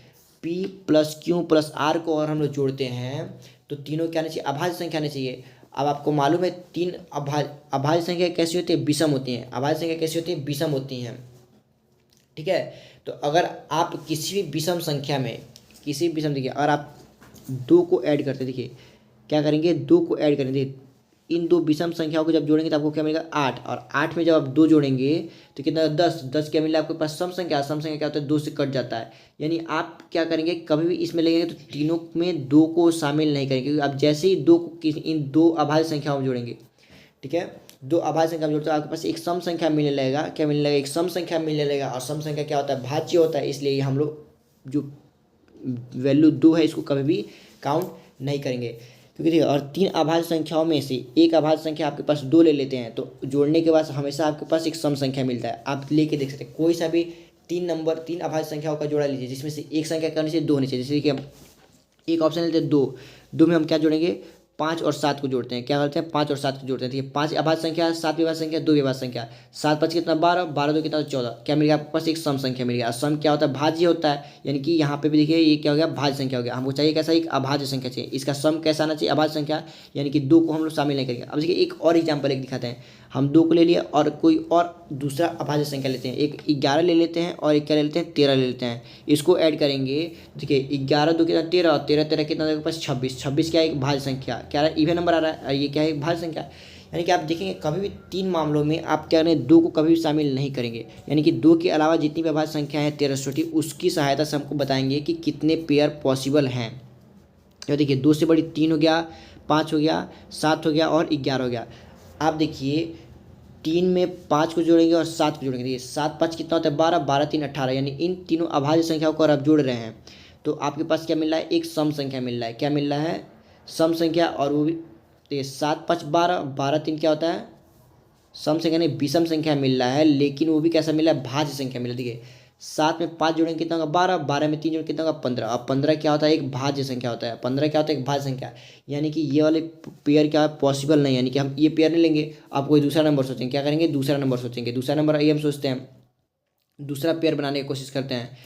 P + Q + R को और हम लोग जोड़ते हैं तो तीनों क्या आना चाहिए अभाज्य संख्या आनी चाहिए। अब आपको मालूम है 3 अभाज्य संख्या कैसी होती है, विषम होती हैं। अभाज्य संख्या कैसी होती है, विषम होती हैं, ठीक है। तो अगर आप किसी भी विषम संख्या में किसी भी विषम देखिए अगर आप 2 को ऐड करते हैं, देखिए क्या करेंगे 2 को ऐड करेंगे, इन 2 विषम संख्याओं को जब जोड़ेंगे तो आपको क्या मिलेगा 8, और 8 में जब आप 2 जोड़ेंगे तो कितना 10, 10 क्या मिला आपके पास सम संख्या, सम संख्या क्या होता है 2 से कट जाता है। यानी आप क्या करेंगे कभी भी इसमें लेंगे तो तीनों में 2 को शामिल नहीं करेंगे, क्योंकि आप जैसे ही 2 को इन 2 अभाज्य संख्याओं में जोड़ेंगे, ठीक है, 2 अभाज्य संख्या में जोड़ते हैं आपके पास एक सम संख्या मिलने लगेगा, क्या मिलने लगेगा एक सम संख्या मिलने लगेगा। और सम संख्या क्या होता है भाज्य होता है, इसलिए हम लोग जो वैल्यू 2 है इसको कभी भी काउंट नहीं करेंगे, क्योंकि देखिए और 3 अभाज्य संख्याओं में से एक अभाज्य संख्या आपके पास 2 ले लेते हैं तो जोड़ने के बाद हमेशा आपके पास एक सम संख्या मिलता है। आप लेके देख सकते हैं कोई सा भी 3 अभाज्य संख्याओं का जोड़ा लीजिए जिसमें से एक संख्या करनी चाहिए 2 होनी चाहिए। जैसे कि एक ऑप्शन लेते हैं 2 में हम क्या जोड़ेंगे 5 और 7 को जोड़ते हैं, क्या करते हैं 5 और 7 को जोड़ते हैं, ठीक है। 5 अभाज्य संख्या, 7 भी अभाज्य संख्या, 2 भी अभाज्य संख्या, 7 5 कितना 12, 12 2 कितना 14, क्या मिल गया आपके पास एक सम संख्या मिल गया। सम क्या होता है भाज्य होता है, यानी कि यहाँ पे भी देखिए ये क्या हो गया भाज्य संख्या हो गया। हमको चाहिए कैसा एक अभाज्य संख्या चाहिए, इसका सम कैसा आना चाहिए अभाज्य संख्या, यानी कि 2 को हम लोग शामिल नहीं करेंगे। अब देखिए एक और एग्जाम्पल एक दिखाते हैं, हम 2 को ले लिया और कोई और दूसरा अभाज्य संख्या लेते हैं, एक 11 ले लेते हैं और एक क्या ले लेते हैं 13 ले लेते हैं, इसको ऐड करेंगे देखिए 11 2 कितना 13 और 13 13 कितना आपके पास 26, 26 क्या एक भाज्य संख्या, क्या है इवन नंबर आ रहा है, ये क्या है एक भाज्य संख्या। यानी कि आप देखेंगे कभी भी 3 मामलों में आप क्या करें 2 को कभी भी शामिल नहीं करेंगे, यानी कि 2 के अलावा जितनी भी अभाज्य संख्या है 13 से छोटी उसकी सहायता से हमको बताएंगे कि कितने पेयर पॉसिबल हैं। तो देखिए 2 से बड़ी 3 हो गया, 5 हो गया, 7 हो गया और 11 हो गया। आप देखिए 3 में 5 को जोड़ेंगे और 7 को जोड़ेंगे, देखिए 7 5 कितना होता है 12, 12 3 18, यानी इन तीनों अभाज्य संख्याओं को अगर आप जोड़ रहे हैं तो आपके पास क्या मिल रहा है, एक सम संख्या मिल रहा है। क्या मिल रहा है, सम संख्या, और वो भी तो 7 5 12, 12 3 क्या होता है, सम संख्या नहीं विषम संख्या मिल रहा है, लेकिन वो भी कैसा मिला है, भाज्य संख्या मिला है। देखिए 7 में 5 जोड़ेंगे कितना होगा 12, 12 में 3 जोड़ेंगे कितना होगा 15। अब 15 क्या होता है, एक भाज्य संख्या होता है। 15 क्या होता है, एक भाज्य संख्या। यानी कि ये वाले पेयर क्या है, पॉसिबल नहीं। यानी कि हम ये पेयर नहीं लेंगे, आप कोई दूसरा नंबर सोचेंगे। क्या करेंगे, दूसरा नंबर सोचेंगे। दूसरा नंबर ये हम सोचते हैं, दूसरा पेयर बनाने की कोशिश करते हैं।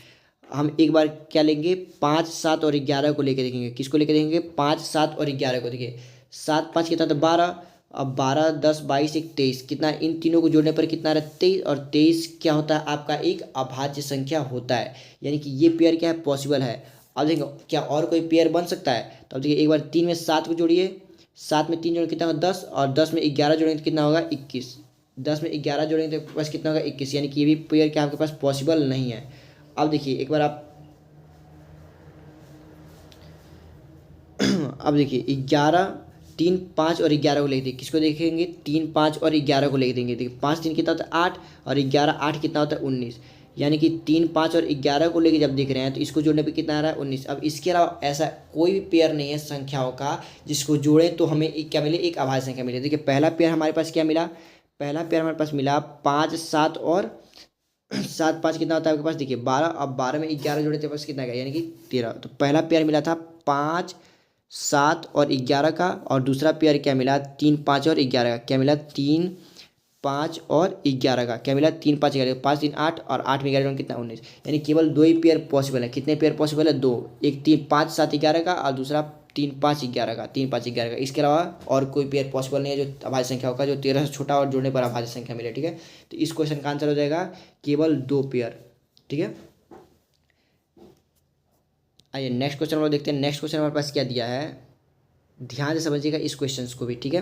हम एक बार क्या लेंगे, 5 7 और 11 को लेके देखेंगे। किसको लेके देखेंगे, 5 7 और 11 को। देखिए 7 5 कितना था 12, अब 12 10 22 1 23, कितना, इन तीनों को जोड़ने पर कितना रहा 23, और 23 क्या होता है आपका एक अभाज्य संख्या होता है। यानी कि ये पेयर क्या है, पॉसिबल है। अब देखो क्या और कोई पेयर बन सकता है, तो अब देखिए एक बार 3 में 7 को जोड़िए, 7 में 3 जोड़ेंगे कितना होगा 10, और 10 में 11 जोड़ेंगे तो कितना होगा 21। 10 में 11 जोड़ेंगे तो बस कितना होगा 21। यानी कि ये भी पेयर क्या आपके पास पॉसिबल नहीं है। अब देखिए एक बार आप अब देखिए 11 3 5 और 11 को लिख देंगे। किसको देखेंगे, 3 5 और 11 को लिख देंगे। देखिए 5 3 कितना होता है 8, और 11 8 कितना होता है 19। यानी कि 3 5 और 11 को लेके जब देख रहे हैं तो इसको जोड़ने पे कितना आ रहा है 19। अब इसके अलावा ऐसा कोई भी पेयर नहीं है संख्याओं का जिसको जोड़ें तो हमें क्या मिले, एक अभाज्य संख्या मिले। देखिए पहला पेयर हमारे पास क्या मिला, पहला पेयर हमारे पास मिला 5 7 और 7 5 कितना होता है आपके पास, देखिए 12। अब 12 में 11 जोड़े तो पास कितना गया, यानी कि 13। तो पहला पेयर मिला था 5 7 और 11 का, और दूसरा पेयर क्या मिला 3 5 और 11 का। क्या मिला 3 5 और 11 का। क्या मिला 3 5 11, 5 3 8, और 8 में 11 कितना 19। यानी केवल दो ही पेयर पॉसिबल है। कितने पेयर पॉसिबल है, दो। एक 3 5 7 11 का, और दूसरा 3 5 11 का, 3 5 11 का। इसके अलावा और कोई पेयर पॉसिबल नहीं है जो अभाज्य संख्या होगा, जो 13 से छोटा और जोड़ने पर अभाज्य संख्या मिले। ठीक है, तो इस क्वेश्चन का आंसर हो जाएगा केवल दो पेयर। ठीक है, आइए नेक्स्ट क्वेश्चन हम लोग देखते हैं। नेक्स्ट क्वेश्चन हमारे पास क्या दिया है, ध्यान से समझिएगा इस क्वेश्चन को भी। ठीक है,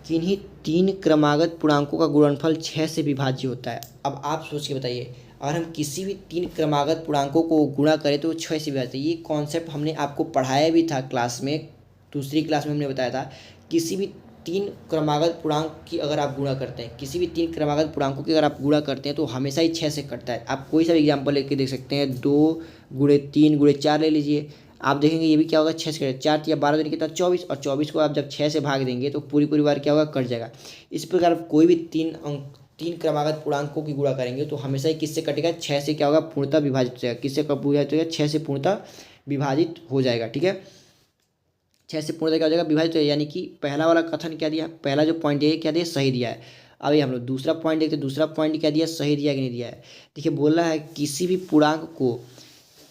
किन्हीं 3 क्रमागत पूर्णांकों का गुणनफल 6 से विभाज्य होता है। अब आप सोच के बताइए, अगर हम किसी भी 3 क्रमागत पूर्णांकों को गुणा करें तो वो 6 से विभाज्य। ये कॉन्सेप्ट हमने आपको पढ़ाया भी था क्लास में, दूसरी क्लास में हमने बताया था। किसी भी 3 क्रमागत पूर्णांक की अगर आप गुणा करते हैं, किसी भी 3 क्रमागत पूर्णांकों की अगर आप गुणा करते हैं तो हमेशा ही 6 से कटता है। आप कोई सा भी एग्जाम्पल लेके देख सकते हैं, 2 गुणे 3 गुणे 4 ले लीजिए, आप देखेंगे ये भी क्या होगा 6 से कटेगा। 4 या 12 दिन कितना 24, और 24 को आप जब 6 से भाग देंगे तो पूरी पूरी बार क्या होगा, कट जाएगा। इस प्रकार कोई भी 3 क्रमागत पूर्णांकों की गुणा करेंगे तो हमेशा ही किससे कटेगा, 6 से क्या होगा, पूर्णतः विभाजित हो जाएगा। किससे कब विभाजित हो जाएगा, 6 से पूर्णतः विभाजित हो जाएगा। ठीक है, 6 से पूर्णतः क्या हो जाएगा, विभाजित हो जाएगा। यानी कि पहला वाला कथन क्या दिया, पहला जो पॉइंट है क्या दिया, सही दिया है। अब ये हम लोग दूसरा पॉइंट देखते हैं, दूसरा पॉइंट क्या दिया, सही दिया कि नहीं दिया है। देखिए बोल रहा है किसी भी पूर्णांक को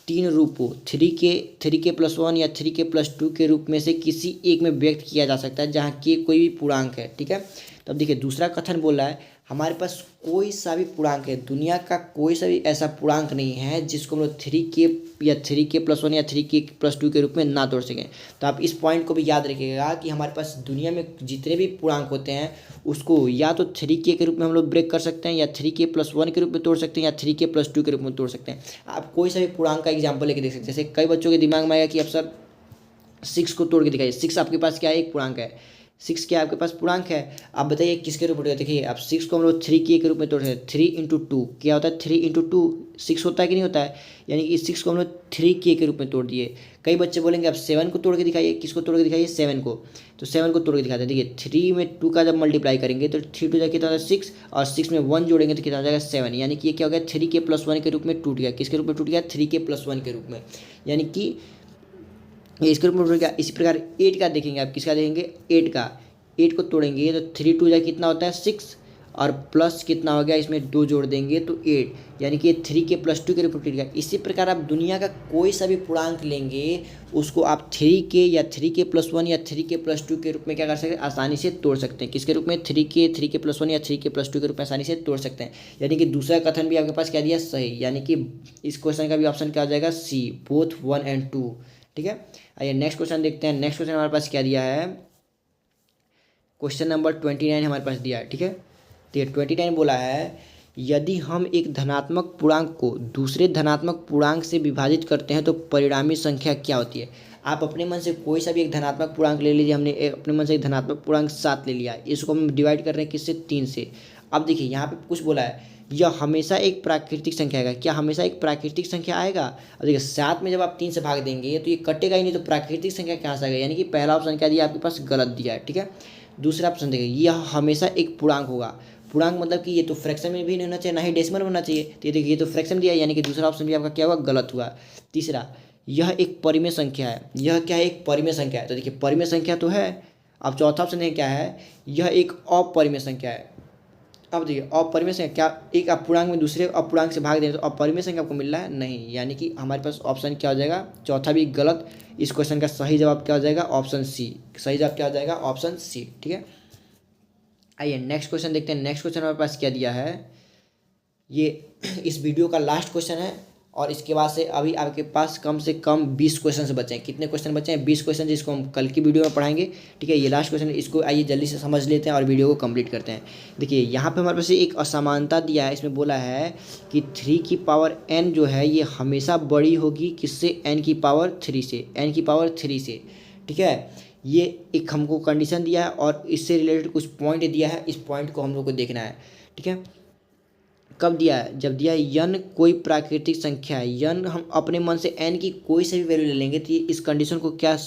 3 रूपों 3k+1 या 3k+2 के रूप में से किसी एक में व्यक्त किया जा सकता है, जहाँ के कोई भी पूर्णांक है। ठीक है, तो अब देखिए दूसरा कथन बोल रहा है हमारे पास कोई सा भी पूर्णांक है, दुनिया का कोई सा भी ऐसा पूर्णांक नहीं है जिसको हम लोग 3k या 3k+1 या 3k+2 के रूप में ना तोड़ सकें। तो आप इस पॉइंट को भी याद रखिएगा कि हमारे पास दुनिया में जितने भी पूर्णांक होते हैं उसको या तो 3k के रूप में हम लोग ब्रेक कर सकते हैं, या 3k+1 के रूप में तोड़ सकते हैं, या 3k+2 के रूप में तोड़ सकते हैं। आप कोई सा भी पूर्णांक का एग्जाम्पल लेके देख सकते हैं। जैसे कई बच्चों के दिमाग में आएगा कि अब सर 6 को तोड़ के दिखाइए। 6 आपके पास क्या है, एक पूर्णांक है। 6 क्या आपके पास पूर्णांक है, आप बताइए किसके रूप में तोड़ेगा। देखिए आप 6 को हम लोग 3k के रूप में तोड़ सकते हैं। 3 × 2 क्या होता है, 3 × 2 6 होता है कि नहीं होता है। यानी कि 6 को हम लोग 3k के रूप में तोड़ दिए। कई बच्चे बोलेंगे आप 7 को तोड़ के दिखाइए। किसको तोड़ के दिखाइए, 7 को। तो 7 को तोड़ के दिखाते हैं। देखिए 3 में 2 का जब मल्टीप्लाई करेंगे तो 3 2 कितना होता है 6, और 6 में 1 जोड़ेंगे तो कितना हो जाएगा 7। यानी कि ये क्या हो गया, 3k+1 के रूप में टूट गया। किसके रूप में टूट गया, 3k+1 के रूप में। यानी कि ये इसके रूप में टूट गया। इसी प्रकार 8 का देखेंगे आप, किसका देखेंगे, 8 का। 8 को तोड़ेंगे तो 3 2 कितना होता है 6, और प्लस कितना हो गया, इसमें 2 जोड़ देंगे तो 8। यानी कि 3k+2 के रूप में टूट गया। इसी प्रकार आप दुनिया का कोई सा भी पूर्णांक लेंगे उसको आप 3k या 3k+1 या 3k+2 के रूप में क्या कर सकते हैं, आसानी से तोड़ सकते हैं। किसके रूप में, 3k+1 या 3k+2 के रूप में आसानी से तोड़ सकते हैं। यानी कि दूसरा कथन भी आपके पास क्या दिया, सही। यानी कि इस क्वेश्चन का भी ऑप्शन क्या हो जाएगा, सी, बोथ 1 और 2। ठीक है, आइए नेक्स्ट क्वेश्चन देखते हैं। नेक्स्ट क्वेश्चन हमारे पास क्या दिया है, क्वेश्चन नंबर 29 हमारे पास दिया है। ठीक है, तो ये 29 बोला है यदि हम एक धनात्मक पूर्णांक को दूसरे धनात्मक पूर्णांक से विभाजित करते हैं तो परिणामी संख्या क्या होती है। आप अपने मन से कोई सा भी एक धनात्मक पूर्णांक ले लीजिए। हमने अपने मन से एक धनात्मक पूर्णांक 7 ले लिया, इसको हम डिवाइड कर रहे हैं किससे, 3 से। अब देखिए यहाँ पे कुछ बोला है यह हमेशा एक प्राकृतिक संख्या आएगा। क्या हमेशा एक प्राकृतिक संख्या आएगा? अब देखिए 7 में जब आप 3 से भाग देंगे तो ये कटेगा ही नहीं, तो प्राकृतिक संख्या कहाँ से आएगा? यानी कि पहला ऑप्शन क्या दिया आपके पास, गलत दिया है। ठीक है, दूसरा ऑप्शन देखिए, यह हमेशा एक पूर्णांक होगा। पूर्णांक मतलब कि ये तो फ्रैक्शन में भी नहीं होना चाहिए, ना ही डेसिमल में होना चाहिए। तो ये देखिए ये तो फ्रैक्शन दिया है, यानी कि दूसरा ऑप्शन भी आपका क्या हुआ, गलत हुआ। तीसरा, यह एक परिमेय संख्या है। यह क्या है, एक परिमेय संख्या है। तो देखिए परिमेय संख्या तो है। अब चौथा ऑप्शन क्या है, यह एक अपरिमेय संख्या है। अब देखिए अपरिमेय संख्या, क्या एक अपूर्णांक में दूसरे अपूर्णांक से भाग दें तो अपरिमेय संख्या आपको मिल रहा है? नहीं, यानी कि हमारे पास ऑप्शन क्या हो जाएगा, चौथा भी गलत। इस क्वेश्चन का सही जवाब क्या हो जाएगा, ऑप्शन सी। सही जवाब क्या हो जाएगा, ऑप्शन सी। ठीक है, आइए नेक्स्ट क्वेश्चन देखते हैं। नेक्स्ट क्वेश्चन हमारे पास क्या दिया है, ये इस वीडियो का लास्ट क्वेश्चन है और इसके बाद से अभी आपके पास कम से कम 20 क्वेश्चन बचे हैं। कितने क्वेश्चन बचे हैं, 20 क्वेश्चन, जिसको हम कल की वीडियो में पढ़ाएंगे। ठीक है, ये लास्ट क्वेश्चन है, इसको आइए जल्दी से समझ लेते हैं और वीडियो को कंप्लीट करते हैं। देखिए यहाँ पे हमारे पास एक असमानता दिया है। इसमें बोला है कि 3 की पावर n जो है ये हमेशा बड़ी होगी किससे, n की पावर 3 से, n की पावर 3 से। ठीक है, ये एक हमको कंडीशन दिया है और इससे रिलेटेड कुछ पॉइंट दिया है। इस पॉइंट को हम लोग को देखना है। ठीक है, कब दिया है, जब दिया है यन कोई प्राकृतिक संख्या है, यन हम अपने मन से एन की कोई से भी वैल्यू ले लेंगे तो ये इस कंडीशन को क्या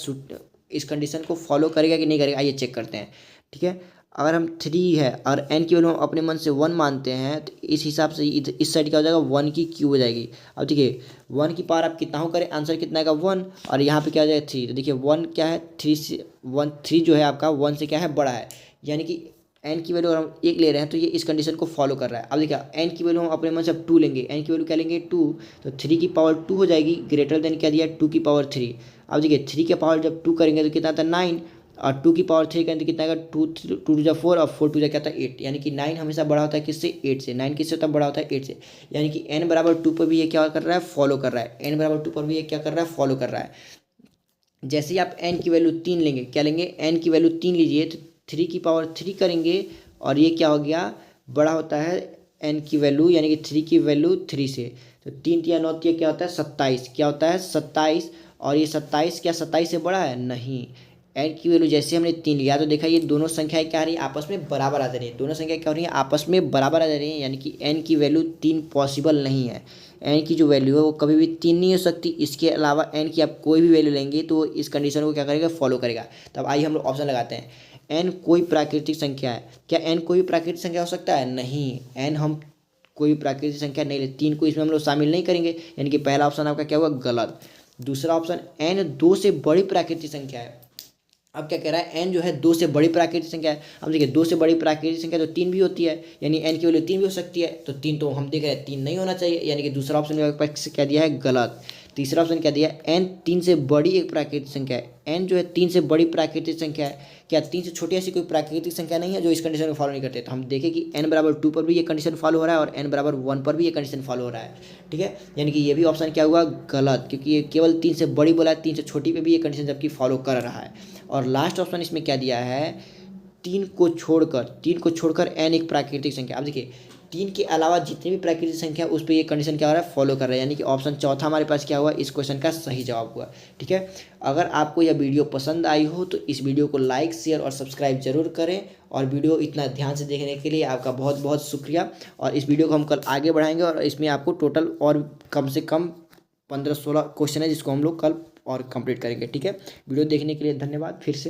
इस कंडीशन को फॉलो करेगा कि नहीं करेगा, आइए चेक करते हैं। ठीक है, अगर हम 3 है और एन की वैल्यू हम अपने मन से 1 मानते हैं तो इस हिसाब से इस साइड क्या हो जाएगा, 1 की क्यूब हो जाएगी। अब देखिए 1 की पावर आप कितना हो करें, आंसर कितना आएगा 1, और यहाँ पे क्या हो जाएगा 3। तो देखिए 1 क्या है, 3 से 1, 3 जो है आपका 1 से क्या है, बड़ा है। यानी कि एन की वैल्यू अगर हम 1 ले रहे हैं तो ये इस कंडीशन को फॉलो कर रहा है। अब देखिए एन की वैल्यू हम अपने मन से अब 2 लेंगे, एन की वैल्यू क्या लेंगे 2, तो 3 की पावर 2 हो जाएगी, ग्रेटर देन क्या दिया 2 की पावर 3। अब देखिए 3 के पावर जब 2 करेंगे तो कितना आता है 9, और 2 की पावर 3 करेंगे तो कितना आएगा 2 टू जा 4 और 4 टू जा क्या था 8। यानी कि 9 हमेशा बड़ा होता है किससे, 8 से। 9 किससे होता है, बड़ा होता है 8 से। यानी कि n बराबर 2 पर भी ये क्या कर रहा है, फॉलो कर रहा है। n बराबर 2 पर भी ये क्या कर रहा है, फॉलो कर रहा है। जैसे ही आप n की वैल्यू 3 लेंगे, क्या लेंगे, n की वैल्यू 3 लीजिए तो 3 की पावर 3 करेंगे और ये क्या हो गया, बड़ा होता है n की वैल्यू, यानी कि 3 की वैल्यू 3 से। तो 3 तिया 9 तिया क्या होता है 27, क्या होता है 27। और ये 27 क्या 27 से बड़ा है, नहीं। n की वैल्यू जैसे हमने 3 लिया तो देखा ये दोनों संख्याएं क्या आ रही है, आपस में बराबर आ जा रही है। दोनों संख्या क्या हो रही है, आपस में बराबर आ जा रही है। यानी कि n की वैल्यू 3 पॉसिबल नहीं है। n की जो वैल्यू है वो कभी भी 3 नहीं हो सकती। इसके अलावा n की आप कोई भी वैल्यू लेंगे तो इस कंडीशन को क्या करेगा, फॉलो करेगा। तब आइए हम लोग ऑप्शन लगाते हैं। n कोई प्राकृतिक संख्या है, क्या n कोई प्राकृतिक संख्या हो सकता है, नहीं। n हम कोई प्राकृतिक संख्या नहीं ले, 3 को इसमें हम लोग शामिल नहीं करेंगे। यानी कि पहला ऑप्शन आपका क्या हुआ, गलत। दूसरा ऑप्शन n 2 से बड़ी प्राकृतिक संख्या है। अब क्या कह रहा है, n जो है 2 से बड़ी प्राकृतिक संख्या है। अब देखिए 2 से बड़ी प्राकृतिक संख्या तो 3 भी होती है, यानी n की वैल्यू 3 भी हो सकती है। तो 3 तो हम देख रहे हैं 3 नहीं होना चाहिए, यानी कि दूसरा ऑप्शन मेरे पास क्या दिया है, गलत। तीसरा ऑप्शन क्या दिया है, n 3 से बड़ी एक प्राकृतिक संख्या है। n जो है 3 से बड़ी प्राकृतिक संख्या है। क्या 3 से छोटी ऐसी कोई प्राकृतिक संख्या नहीं है जो इस कंडीशन को फॉलो नहीं करते। तो हम देखें कि n बराबर 2 पर भी ये कंडीशन फॉलो हो रहा है और n बराबर 1 पर भी ये कंडीशन फॉलो हो रहा है। ठीक है, यानी कि ये भी ऑप्शन क्या हुआ, गलत, क्योंकि ये केवल 3 से बड़ी बोला है, 3 से छोटी पे भी ये कंडीशन जबकि फॉलो कर रहा है। और लास्ट ऑप्शन इसमें क्या दिया है, 3 को छोड़कर n एक प्राकृतिक संख्या। अब देखिए 3 के अलावा जितनी भी प्राकृतिक संख्या उस पर ये कंडीशन क्या हो रहा है, फॉलो कर रहा है। यानी कि ऑप्शन चौथा हमारे पास क्या हुआ, इस क्वेश्चन का सही जवाब हुआ। ठीक है, अगर आपको यह वीडियो पसंद आई हो तो इस वीडियो को लाइक शेयर और सब्सक्राइब जरूर करें। और वीडियो इतना ध्यान से देखने के लिए आपका बहुत बहुत शुक्रिया। और इस वीडियो को हम कल आगे बढ़ाएंगे और इसमें आपको टोटल और कम से कम 15-16 क्वेश्चन है जिसको हम लोग कल और कंप्लीट करेंगे। ठीक है, वीडियो देखने के लिए धन्यवाद फिर से।